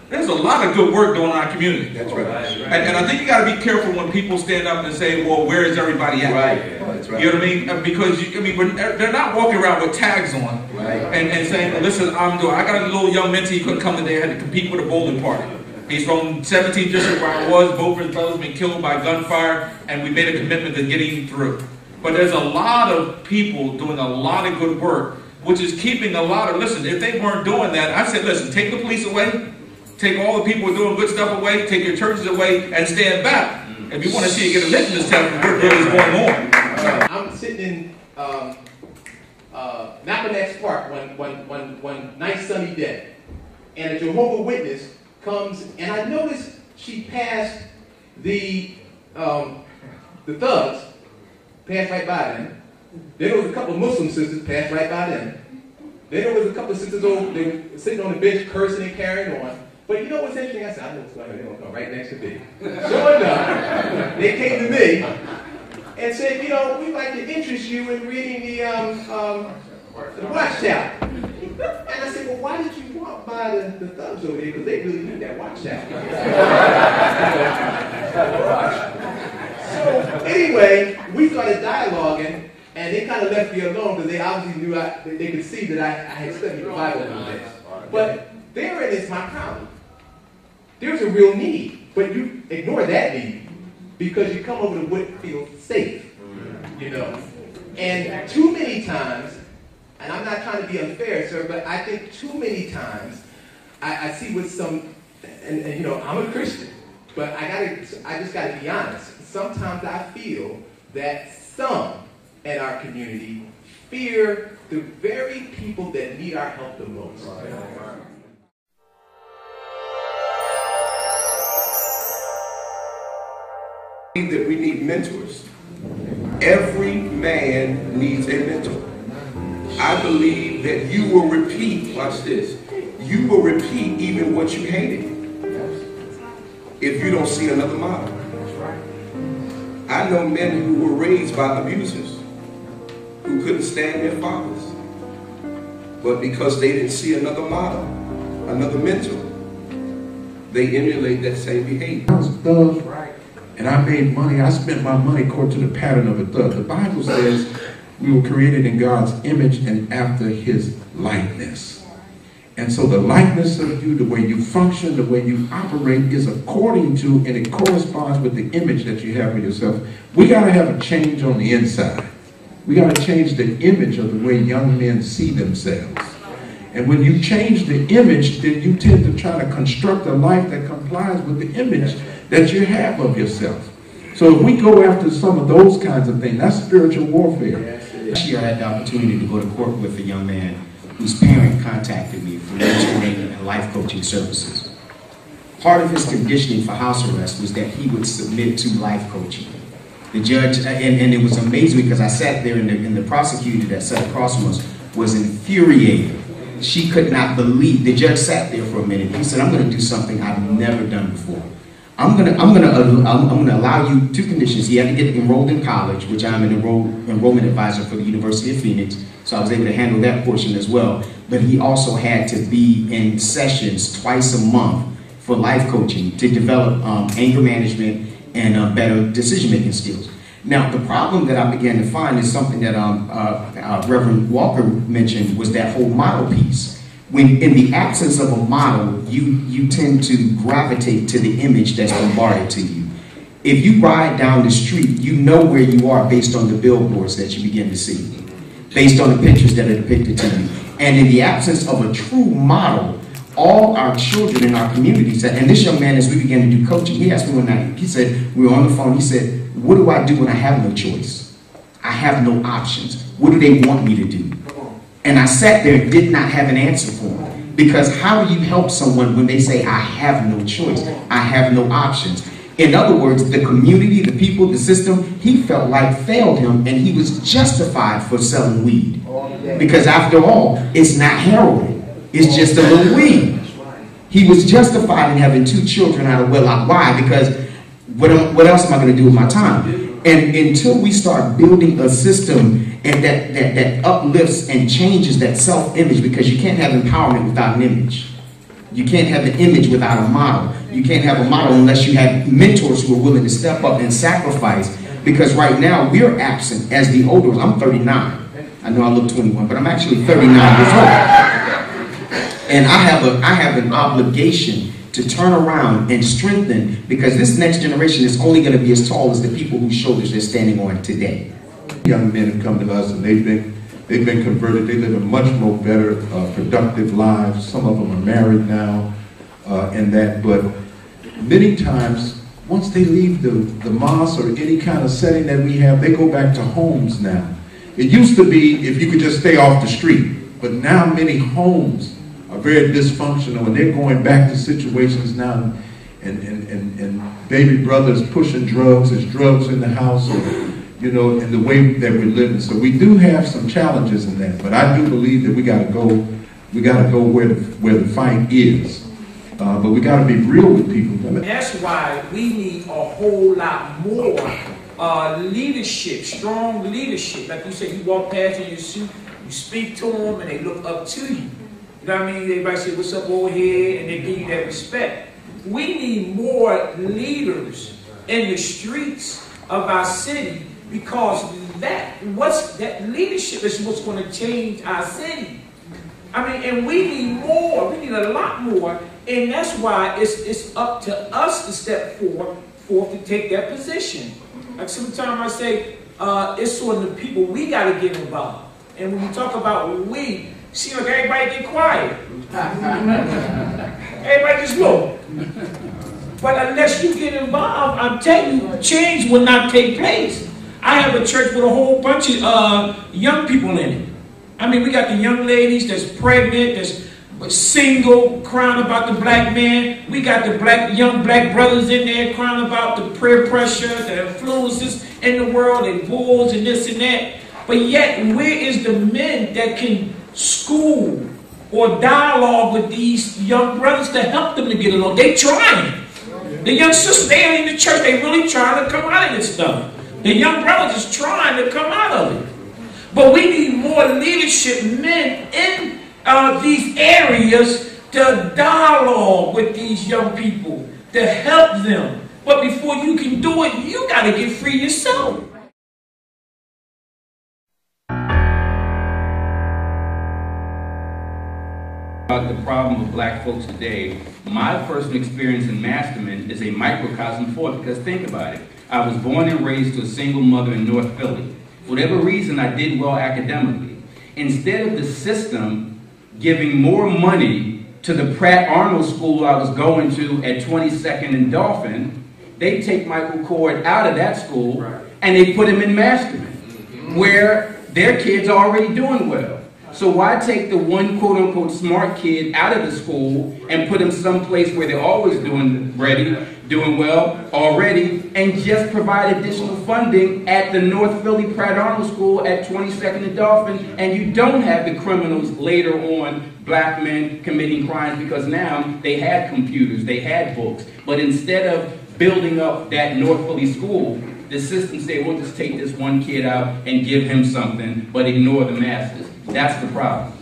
S4: there's a lot of good work going on in our community.
S6: That's right.
S4: And I think you got to be careful when people stand up and say, well, where is everybody at?
S6: Right. That's right.
S4: You know what I mean? Because, they're not walking around with tags on and saying, listen, I got a little young mentee, he couldn't come today, I had to compete with a bowling party. He's from 17th District where I was, both of his brothers been killed by gunfire, and we made a commitment to getting through. But there's a lot of people doing a lot of good work, which is keeping a lot of, listen, if they weren't doing that, I said, listen, take the police away, take all the people doing good stuff away, take your churches away, and stand back. If you want to see it get a lick in this town, what really is going on?
S5: I'm sitting in Nappanex Park one nice sunny day, and a Jehovah's Witness comes, and I noticed she passed the thugs, passed right by them. Then there was a couple of Muslim sisters passed right by them. Then there was a couple of sisters over, they were sitting on the bench cursing and carrying on. But you know what's interesting? I said, I know what's going on. They're going to come right next to me. Sure enough, they came to me and said, you know, we'd like to interest you in reading the Watchtower. And I said, well, why did you walk by the thugs over there? Because they really need that Watchtower. So anyway, we started dialoguing, and they kind of left me alone because they obviously knew they could see that I had studied the Bible a little bit. But therein is my problem. There's a real need, but you ignore that need because you come over to what feels safe, you know. And too many times, and I'm not trying to be unfair, sir, but I think too many times I see with some, and you know, I'm a Christian, but I just gotta be honest. Sometimes I feel that some in our community fear the very people that need our help the most.
S6: That we need mentors. Every man needs a mentor. I believe that you will repeat, watch this, you will repeat even what you hated if you don't see another model. I know men who were raised by abusers who couldn't stand their fathers, but because they didn't see another model, another mentor, they emulate that same behavior.
S7: I was a thug, and I made money. I spent my money according to the pattern of a thug. The Bible says we were created in God's image and after his likeness. And so the likeness of you, the way you function, the way you operate is according to and it corresponds with the image that you have of yourself. We got to have a change on the inside. We got to change the image of the way young men see themselves. And when you change the image, then you tend to try to construct a life that complies with the image that you have of yourself. So if we go after some of those kinds of things, that's spiritual warfare.
S2: Last year I had the opportunity to go to court with a young man whose parent contacted me for mentoring and life coaching services. Part of his conditioning for house arrest was that he would submit to life coaching. The judge, and it was amazing because I sat there and the prosecutor that sat across from us was infuriated. She could not believe. The judge sat there for a minute. He said, I'm going to do something I've never done before. I'm going to allow you two conditions. He had to get enrolled in college, which I'm an enrollment advisor for the University of Phoenix, so I was able to handle that portion as well. But he also had to be in sessions twice a month for life coaching to develop anger management and better decision-making skills. Now, the problem that I began to find is something that Reverend Walker mentioned, was that whole model piece. When in the absence of a model, you tend to gravitate to the image that's bombarded to you. If you ride down the street, you know where you are based on the billboards that you begin to see, based on the pictures that are depicted to you. And in the absence of a true model, all our children in our communities, and this young man, as we began to do coaching, he asked me one night, he said, we were on the phone, he said, what do I do when I have no choice? I have no options. What do they want me to do? And I sat there and did not have an answer for him. Because how do you help someone when they say, I have no choice, I have no options? In other words, the community, the people, the system, he felt like failed him, and he was justified for selling weed. Because after all, it's not heroin. It's just a little weed. He was justified in having 2 children out of wedlock. Why? Because what else am I going to do with my time? And until we start building a system and that uplifts and changes that self-image, because you can't have empowerment without an image. You can't have an image without a model. You can't have a model unless you have mentors who are willing to step up and sacrifice. Because right now, we're absent as the older ones. I'm 39. I know I look 21, but I'm actually 39 years old. And I have an obligation to turn around and strengthen, because this next generation is only going to be as tall as the people whose shoulders they're standing on today.
S7: Young men have come to us and they've been converted. They live a much more better, productive lives. Some of them are married now, but many times, once they leave the mosque or any kind of setting that we have, they go back to homes now. It used to be if you could just stay off the street, but now many homes are very dysfunctional, and they're going back to situations now, and baby brothers pushing drugs, there's drugs in the house, you know, in the way that we're living. So we do have some challenges in that, but I do believe that we got to go where the fight is. But we got to be real with people.
S3: That's why we need a whole lot more leadership, strong leadership. Like you said, you walk past in your suit, you speak to them, and they look up to you. You know what I mean? Everybody say, "What's up over here?" and they give you that respect. We need more leaders in the streets of our city, because that leadership is what's going to change our city. I mean, and we need more. We need a lot more, and that's why it's up to us to step forth to take that position. Like sometimes I say, it's on the people. We got to get involved. And when we talk about we, see, like everybody get quiet. Everybody just look. But unless you get involved, I'm telling you, change will not take place. I have a church with a whole bunch of young people in it. I mean, we got the young ladies that's pregnant, that's single, crying about the black man. We got the young black brothers in there crying about the peer pressure, the influences in the world, and wars and this and that. But yet, where is the men that can school or dialogue with these young brothers to help them to get along? They trying. The young sisters, they ain't in the church. They really trying to come out of this stuff. The young brothers is trying to come out of it. But we need more leadership men in these areas to dialogue with these young people, to help them. But before you can do it, you got to get free yourself.
S1: About the problem of black folks today, my personal experience in Masterman is a microcosm for it, because think about it. I was born and raised to a single mother in North Philly. For whatever reason, I did well academically. Instead of the system giving more money to the Pratt Arnold school I was going to at 22nd and Dolphin, they take Michael Cord out of that school and they put him in Masterman, where their kids are already doing well. So why take the one quote-unquote smart kid out of the school and put him someplace where they're always doing well already, and just provide additional funding at the North Philly Pratt Arnold School at 22nd and Dolphin, and you don't have the criminals later on, black men committing crimes, because now they had computers, they had books. But instead of building up that North Philly school, the system said, we'll just take this one kid out and give him something, but ignore the masses. That's the problem.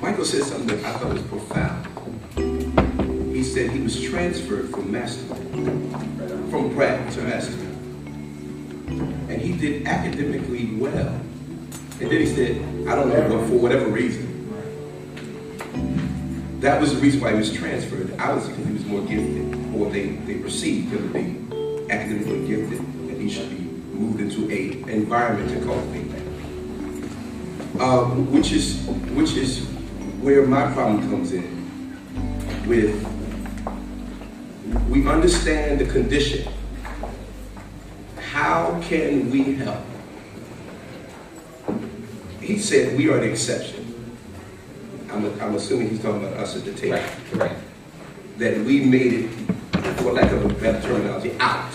S6: Michael said something that I thought was profound. He said he was transferred from from Pratt to Masterman. And he did academically well. And then he said, I don't know, but for whatever reason, that was the reason why he was transferred. Obviously, because he was more gifted, or they perceived him to be academically gifted, and he should be moved into an environment to cultivate that. Which is where my problem comes in. We understand the condition. How can we help? He said we are the exception. I'm assuming he's talking about us at the table.
S1: Right.
S6: That we made it for lack of a better terminology, out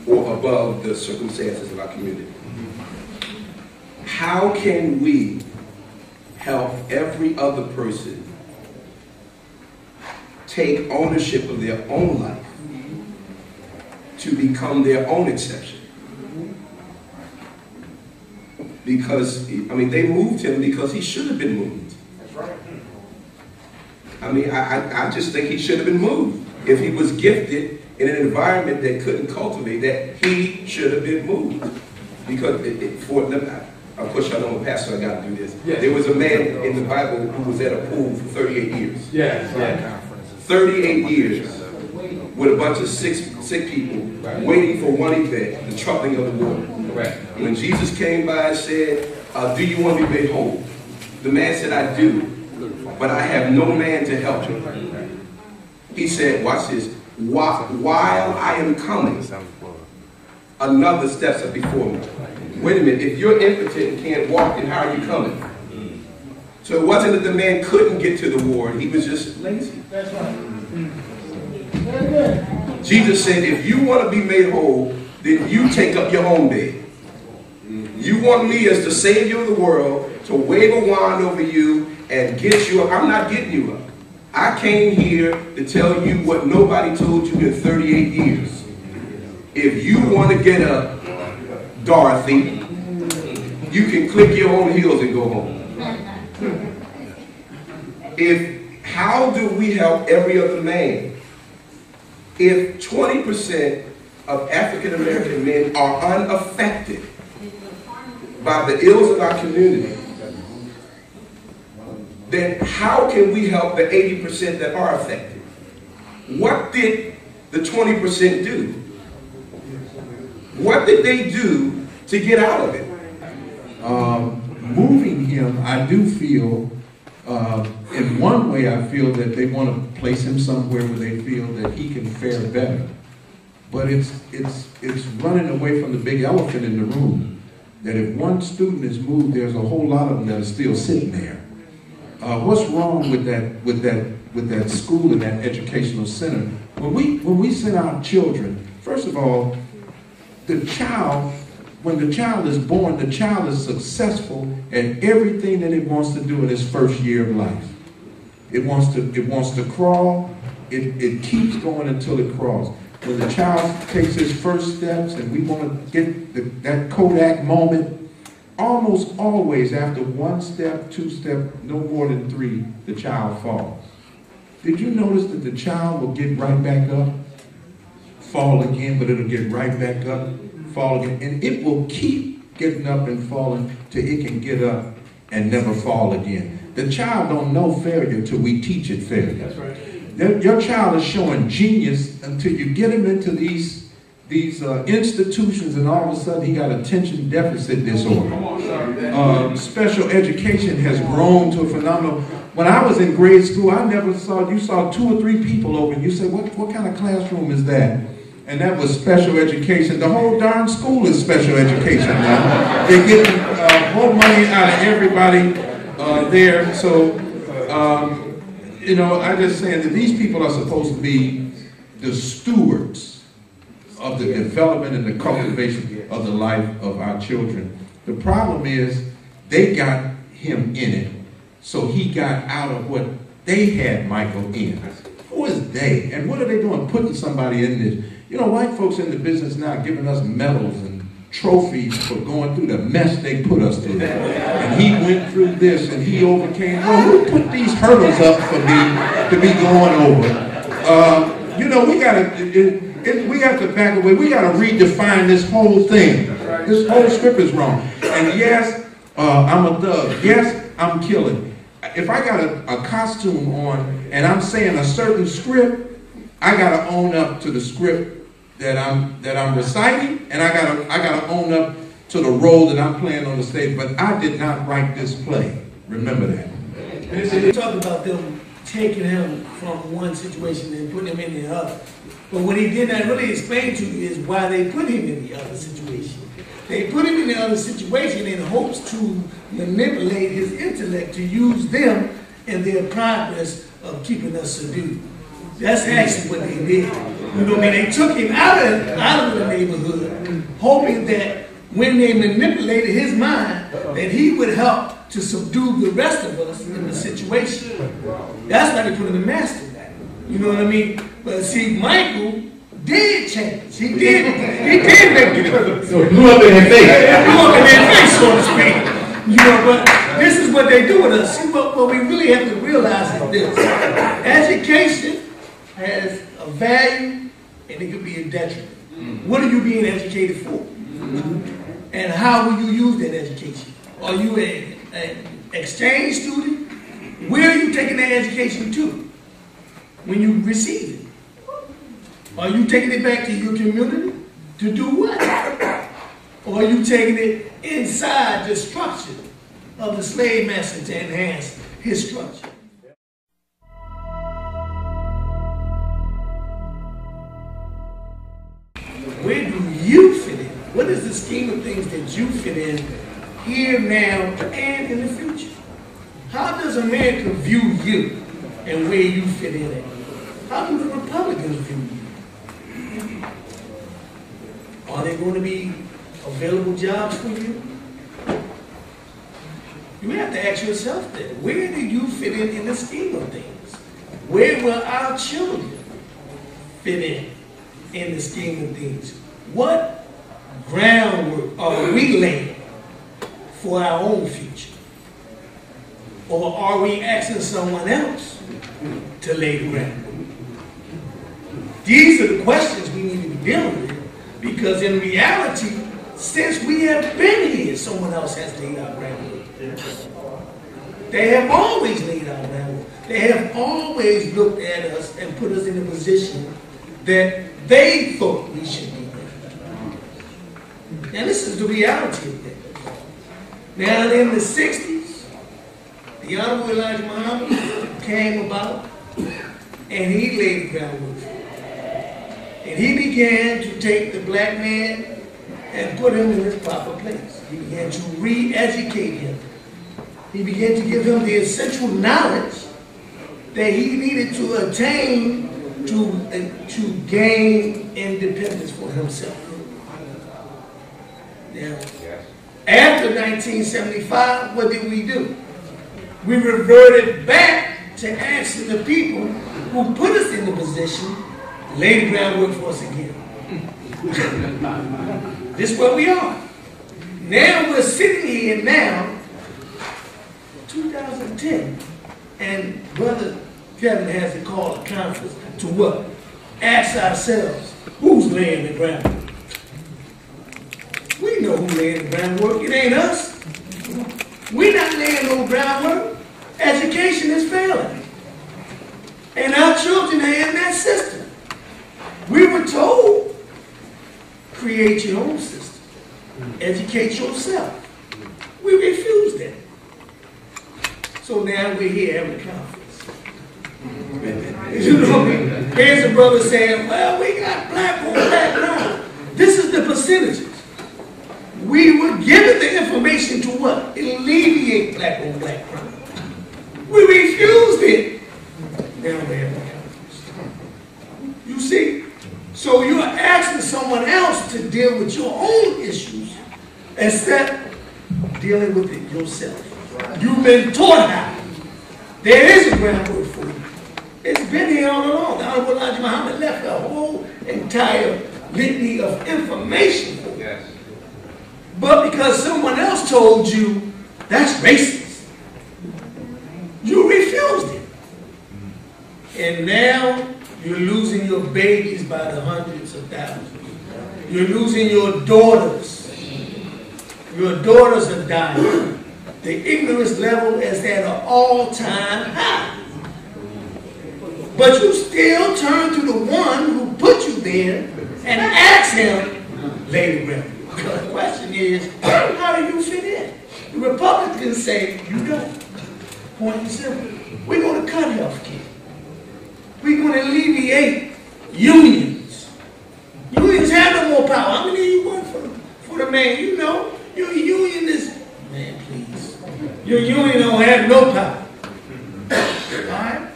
S6: or above the circumstances of our community. How can we help every other person take ownership of their own life to become their own exception? Because, I mean, they moved him because he should have been moved.
S5: That's right.
S6: I mean, I just think he should have been moved. If he was gifted in an environment that couldn't cultivate that, he should have been moved. Because, of course, y'all know I'm a pastor, I got to do this.
S5: Yes.
S6: There was a man in the Bible who was at a pool for 38 years.
S5: Yes.
S6: 38 years with a bunch of sick people waiting for one event, the troubling of the water.
S5: Correct.
S6: When Jesus came by and said, do you want to be made whole? The man said, I do, but I have no man to help me. He said, watch this, while I am coming, another steps up before me. Wait a minute, if you're impotent and can't walk, then how are you coming? So it wasn't that the man couldn't get to the ward, he was just lazy.
S3: That's right.
S6: Jesus said, if you want to be made whole, then you take up your own bed. You want me as the Savior of the world to wave a wand over you and get you up. I'm not getting you up. I came here to tell you what nobody told you in 38 years. If you want to get up, Dorothy, you can click your own heels and go home. How do we help every other man? If 20% of African American men are unaffected by the ills of our community, then how can we help the 80% that are affected? What did the 20% do? What did they do to get out of it?
S7: Moving him, I do feel, in one way I feel that they want to place him somewhere where they feel that he can fare better. But it's running away from the big elephant in the room. That if one student is moved, there's a whole lot of them that are still sitting there. What's wrong with that school and that educational center? When we send our children, first of all, when the child is born, the child is successful at everything that it wants to do in its first year of life. It wants to crawl. It keeps going until it crawls. When the child takes his first steps and we want to get that Kodak moment, almost always after one step, two steps, no more than three, the child falls. Did you notice that the child will get right back up, fall again, but it'll get right back up, fall again, and it will keep getting up and falling till it can get up and never fall again. The child don't know failure till we teach it failure.
S3: That's right.
S7: Your child is showing genius until you get him into these institutions, and all of a sudden he got attention deficit disorder. Special education has grown to a phenomenal. When I was in grade school, you saw 2 or 3 people over, and you said, what kind of classroom is that? And that was special education. The whole darn school is special education now. They're getting more money out of everybody there. So, I'm just saying that these people are supposed to be the stewards of the development and the cultivation of the life of our children. The problem is they got him in it, so he got out of what they had Michael in. Who is they? And what are they doing putting somebody in this? White folks in the business now giving us medals and trophies for going through the mess they put us through. And he went through this and he overcame. Well, who put these hurdles up for me to be going over? We have to back away. We got to redefine this whole thing. This whole script is wrong. And yes, I'm a thug. Yes, I'm killing. If I got a costume on and I'm saying a certain script, I got to own up to the script that I'm reciting, and I gotta own up to the role that I'm playing on the stage. But I did not write this play. Remember that.
S3: And so you talk about them taking him from one situation and putting him in the other. But what he did not really explain to you is why they put him in the other situation. They put him in the other situation in hopes to manipulate his intellect, to use them in their progress of keeping us subdued. That's actually what they did.
S8: You know what I mean? They took him out of the neighborhood, hoping that when they manipulated his mind, that he would help to subdue the rest of us in the situation. That's why they put him in master. You know what I mean? But see, Michael did change. He did make the turn.
S5: So it blew up in their face.
S8: Blew up in their face, so to speak. You know, but this is what they do with us. See, what we really have to realize is this. Education has a value and it could be a detriment. What are you being educated for? And how will you use that education? Are you an exchange student? Where are you taking that education to when you receive it? Are you taking it back to your community? To do what? Or are you taking it inside the structure of the slave master to enhance his structure? Where do you fit in? What is the scheme of things that you fit in here, now, and in the future? How does America view you and where you fit in at? How do the Republicans view you? Are there going to be available jobs for you? You have to ask yourself that. Where do you fit in the scheme of things? Where will our children fit in the scheme of things? What groundwork are we laying for our own future? Or are we asking someone else to lay the groundwork? These are the questions we need to be dealing with, because in reality, since we have been here, someone else has laid our groundwork. They have always laid our groundwork. They have always looked at us and put us in a position that they thought we should be in. Now this is the reality of it. Now in the 60s, the Honorable Elijah Muhammad came about and he laid the groundwork. And he began to take the black man and put him in his proper place. He began to re-educate him. He began to give him the essential knowledge that he needed to attain to gain independence for himself. Now, after 1975, what did we do? We reverted back to asking the people who put us in the position lay the groundwork for us again. This is where we are. Now we're sitting here now, 2010, and Brother Kevin has to call a conference to what? Ask ourselves, who's laying the groundwork? We know who's laying the groundwork. It ain't us. We're not laying no groundwork. Education is failing. And our children are in that system. We were told, create your own system. Educate yourself. We refused that. So now we're here having a conference. You know, here's a brother saying, well, we got black on black now. This is the percentages. We were given the information to what? Alleviate black on black crime. We refused it. Now we're having a conference. You see? So you're asking someone else to deal with your own issues instead of dealing with it yourself. You've been taught how. There is a groundwork for you. It's been here all along. The Honorable Elijah Muhammad left a whole entire litany of information for you. Yes. But because someone else told you that's racist, you refused it. And now you're losing your babies by the hundreds of thousands. You're losing your daughters. Your daughters are dying. The ignorance level is at an all-time high. But you still turn to the one who put you there and ask him, lay the groundwork. The question is, how do you fit in? The Republicans say you don't. Point and simple. We're going to cut health care. We're going to alleviate unions. Unions have no more power. How many of you work for the man? You know, your union is, man, please. Your union don't have no power. All right?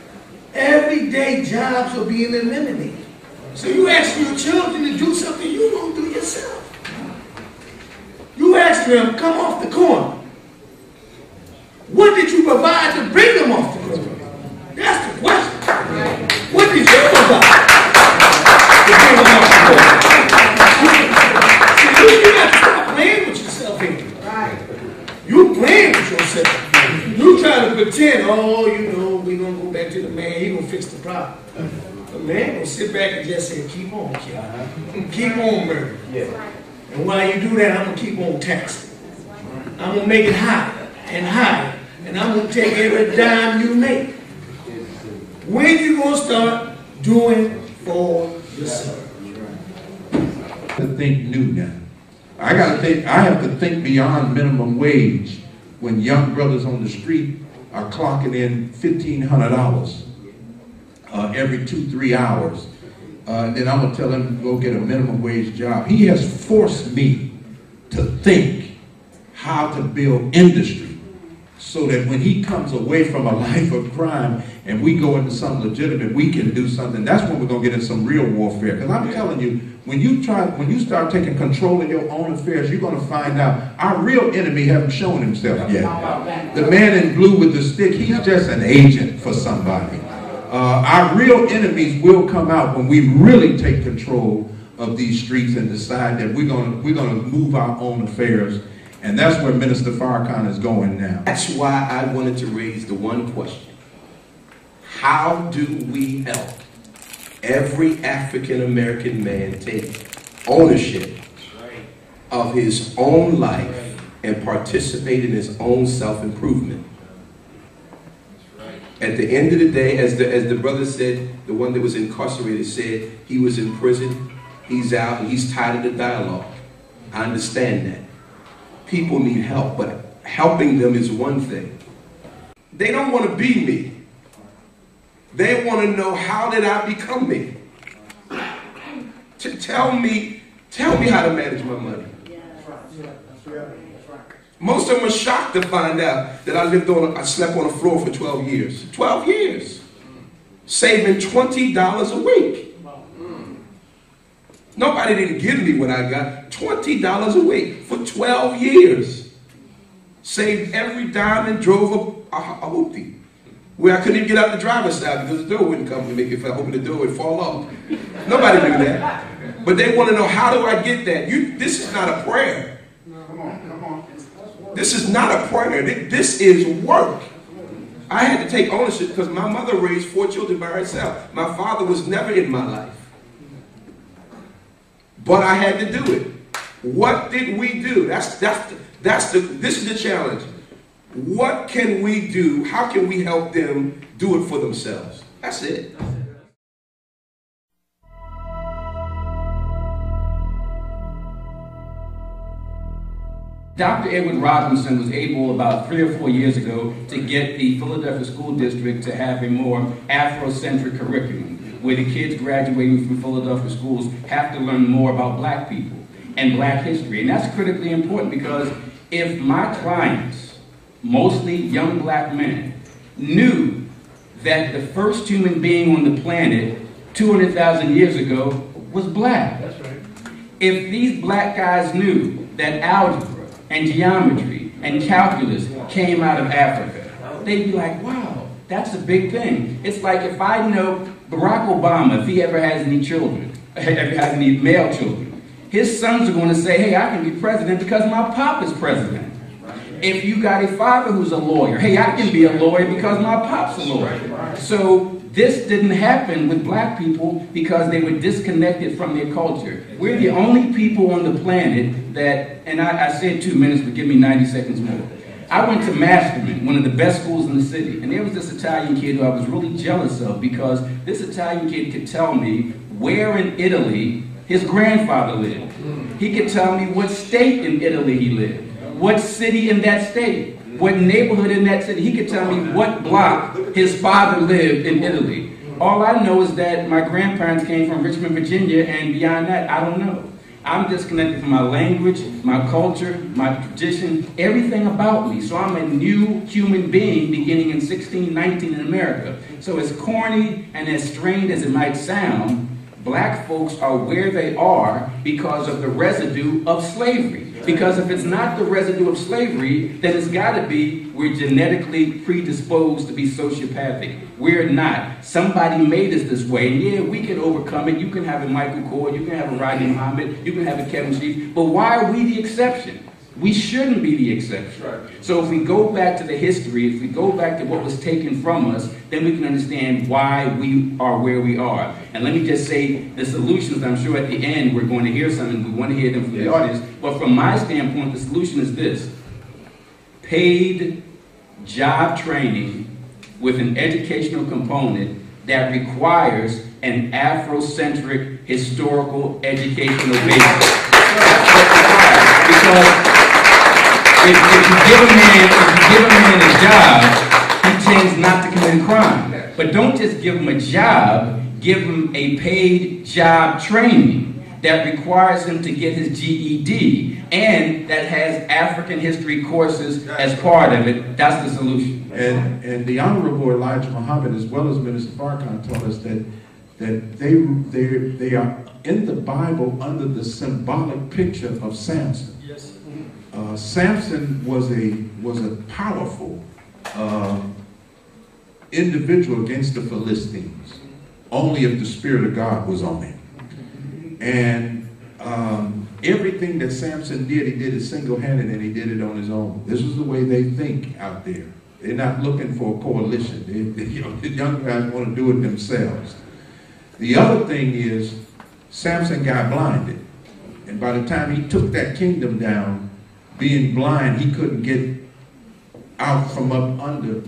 S8: Everyday jobs are being eliminated. So you asking your children to do something you won't do yourself. You asking them, come off the corner. What did you provide to bring them off the corner? That's the question. What did you provide to bring them off the corner? See, you got to stop playing with yourself here. You playing with yourself. You try to pretend, oh, you know, we're going to go back to the man, he's going to fix the problem. The man going to sit back and just say, keep on, kid. Keep on murdering. And while you do that, I'm going to keep on taxing. I'm going to make it higher and higher. And I'm going to take every dime you make. When you going to start doing for yourself?
S7: To think new now. I have to think beyond minimum wage when young brothers on the street are clocking in $1,500 every 2-3 hours. Then I'm going to tell them to go get a minimum wage job. He has forced me to think how to build industry so that when he comes away from a life of crime and we go into something legitimate, we can do something. That's when we're going to get into some real warfare. Because I'm telling you, when you start taking control of your own affairs, you're going to find out our real enemy hasn't shown himself yet. The man in blue with the stick, he's just an agent for somebody. Our real enemies will come out when we really take control of these streets and decide that we're going to move our own affairs. And that's where Minister Farrakhan is going now.
S6: That's why I wanted to raise the one question. How do we help every African-American man take ownership of his own life and participate in his own self-improvement? At the end of the day, as the brother said, the one that was incarcerated said, he was in prison, he's out, and he's tired of the dialogue. I understand that. People need help, but helping them is one thing. They don't want to be me. They want to know, how did I become me? Tell me how to manage my money. Most of them are shocked to find out that I slept on the floor for 12 years. 12 years. Saving $20 a week. Nobody didn't give me what I got. $20 a week for 12 years. Saved every dime and drove a hoopty. Where I couldn't even get out the driver's side because the door wouldn't come to me. If I opened the door, it would fall off. Nobody knew that. But they want to know, how do I get that? This is not a prayer. This is not a prayer. This is work. I had to take ownership because my mother raised 4 children by herself. My father was never in my life. But I had to do it. What did we do? This is the challenge. What can we do? How can we help them do it for themselves? That's it.
S1: Dr. Edward Robinson was able about 3 or 4 years ago to get the Philadelphia School District to have a more Afrocentric curriculum, where the kids graduating from Philadelphia schools have to learn more about black people and black history. And that's critically important, because if my clients, mostly young black men, knew that the first human being on the planet 200,000 years ago was black. That's right. If these black guys knew that algebra and geometry and calculus came out of Africa, they'd be like, wow, that's a big thing. It's like if I know Barack Obama, if he ever has any children, ever has any male children, his sons are going to say, hey, I can be president because my pop is president. If you got a father who's a lawyer, hey, I can be a lawyer because my pop's a lawyer. So this didn't happen with black people because they were disconnected from their culture. We're the only people on the planet that, and I said 2 minutes, but give me 90 seconds more. I went to Masterman, one of the best schools in the city, and there was this Italian kid who I was really jealous of, because this Italian kid could tell me where in Italy his grandfather lived. He could tell me what state in Italy he lived, what city in that state, what neighborhood in that city. He could tell me what block his father lived in Italy. All I know is that my grandparents came from Richmond, Virginia, and beyond that, I don't know. I'm disconnected from my language, my culture, my tradition, everything about me. So I'm a new human being beginning in 1619 in America. So as corny and as strained as it might sound, black folks are where they are because of the residue of slavery. Because if it's not the residue of slavery, then it's got to be we're genetically predisposed to be sociopathic. We're not. Somebody made us this way. And yeah, we can overcome it. You can have a Michael Kors, you can have a Rodney Muhammad, you can have a Kevin Sheaff. But why are we the exception? We shouldn't be the exception. So if we go back to the history, if we go back to what was taken from us, then we can understand why we are where we are. And let me just say the solutions, I'm sure at the end we're going to hear something, we want to hear them from the audience. But from my standpoint, the solution is this: paid job training with an educational component that requires an Afrocentric historical educational basis. That's what's required. Because if you give a man a job, he tends not to commit a crime. But don't just give him a job, give him a paid job training that requires him to get his GED and that has African history courses as part of it. That's the solution.
S7: And the Honorable Elijah Muhammad, as well as Minister Farrakhan, taught us that they are in the Bible under the symbolic picture of Samson.
S3: Yes.
S7: Samson was a powerful individual against the Philistines, only if the Spirit of God was on him. And everything that Samson did, he did it single-handed, and he did it on his own. This is the way they think out there. They're not looking for a coalition. The young guys want to do it themselves. The other thing is, Samson got blinded. And by the time he took that kingdom down, being blind, he couldn't get out from up under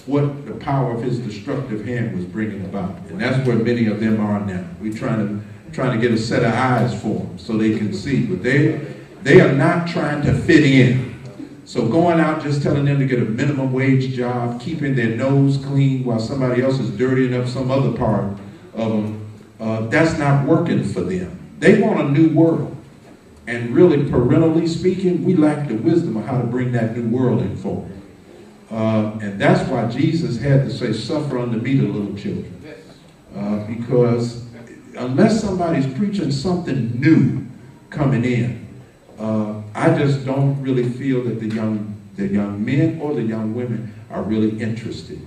S7: what the power of his destructive hand was bringing about. And that's where many of them are now. We're trying to get a set of eyes for them so they can see. But they are not trying to fit in. So going out just telling them to get a minimum wage job, keeping their nose clean while somebody else is dirtying up some other part of them, that's not working for them. They want a new world. And really, parentally speaking, we lack the wisdom of how to bring that new world in forward. And that's why Jesus had to say, suffer unto me the little children. Because unless somebody's preaching something new coming in, I just don't really feel that the young men or the young women are really interested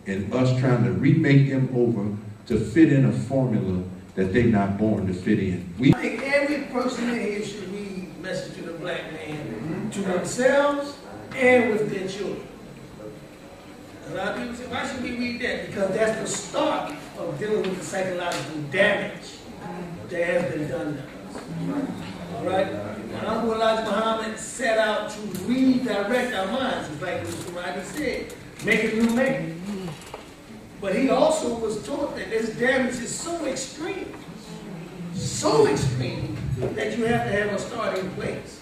S7: in us trying to remake them over to fit in a formula that they're not born to fit in.
S8: I think every person in here should read Message to the Black Man to themselves and with their children. A lot of people say, why should we read that? Because that's the start of dealing with the psychological damage that has been done to us. All right? Honorable Elijah Muhammad set out to redirect our minds, just like Mr. Rodney said, make a new man. But he also was taught that this damage is so extreme that you have to have a starting place.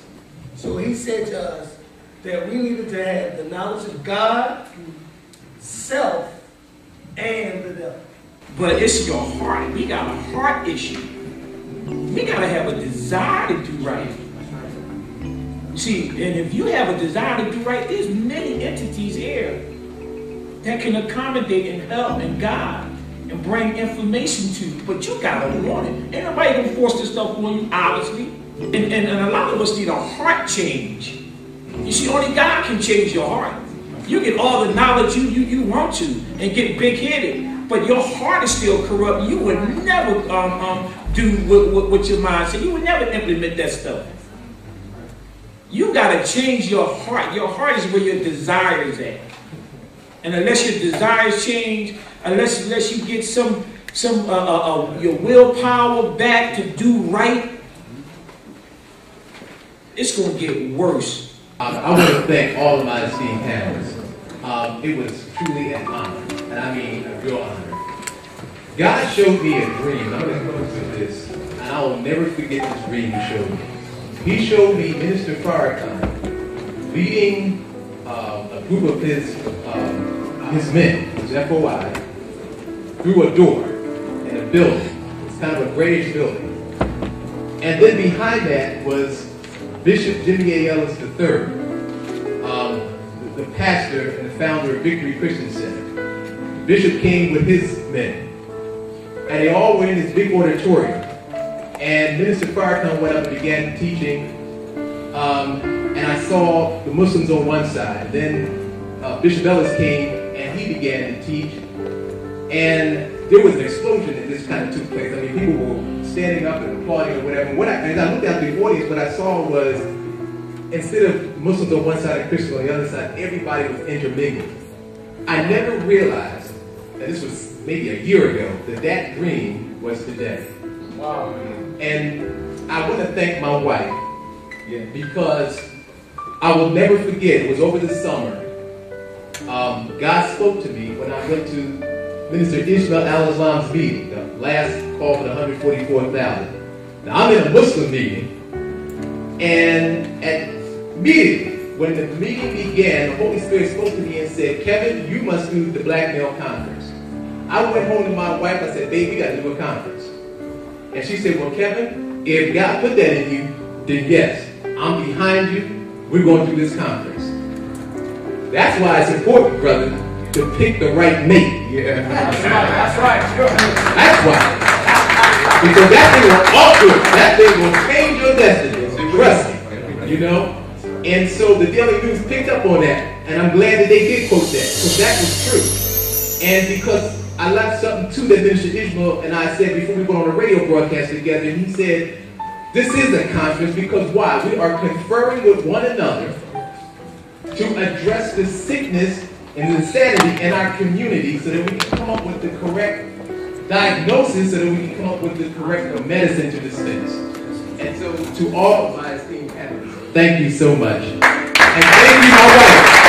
S8: So he said to us that we needed to have the knowledge of God, self, and the devil.
S3: But it's your heart. We got a heart issue. We got to have a desire to do right. See, and if you have a desire to do right, there's many entities here that can accommodate and help and guide and bring information to you. But you got to want it. Ain't nobody going to force this stuff on you, obviously. And a lot of us need a heart change. You see, only God can change your heart. You get all the knowledge you want to and get big-headed, but your heart is still corrupt. You would never do what your mind said. You would never implement that stuff. You got to change your heart. Your heart is where your desire is at. And unless your desires change, unless you get some your willpower back to do right, it's going to get worse.
S5: I want to thank all of my esteemed panelists. It was truly an honor, and I mean a real honor. God showed me a dream. I'm going to close with this, and I will never forget this dream he showed me. He showed me Minister Farrakhan leading a group of his men, which is FOI, through a door in a building. It's kind of a grayish building. And then behind that was Bishop Jimmy A. Ellis III, the pastor and the founder of Victory Christian Center. Bishop came with his men. and they all were in this big auditorium. And Minister Farrakhan went up and began teaching, and I saw the Muslims on one side. Then Bishop Ellis came and he began to teach, and there was an explosion that just kind of took place. I mean, people were standing up and applauding or whatever. As I looked out the audience, what I saw was, instead of Muslims on one side and Christians on the other side, everybody was intermingled. I never realized, and this was maybe a year ago, that that dream was today. Wow. And I want to thank my wife, because I will never forget, it was over the summer. God spoke to me when I went to Minister Ishmael Al-Islam's meeting, the last call for the 144,000. Now, I'm in a Muslim meeting, and immediately, when the meeting began, the Holy Spirit spoke to me and said, Kevin, you must do the Black Male Conference. I went home to my wife, I said, babe, we got to do a conference. And she said, well, Kevin, if God put that in you, then yes, I'm behind you, we're going to do this conference. That's why it's important, brother, to pick the right mate. Yeah. That's right. That's why. Because that thing will alter, that thing will change your destiny. Trust me. You know? And so the Daily News picked up on that, and I'm glad that they did quote that, because that was true. And because I left something too that Minister Ishmael and I said before we went on a radio broadcast together, and he said, this is a conference because why? We are conferring with one another to address the sickness and the insanity in our community so that we can come up with the correct diagnosis, so that we can come up with the correct medicine to dispense. And so to all of my esteemed panelists, thank you so much. And thank you, my wife.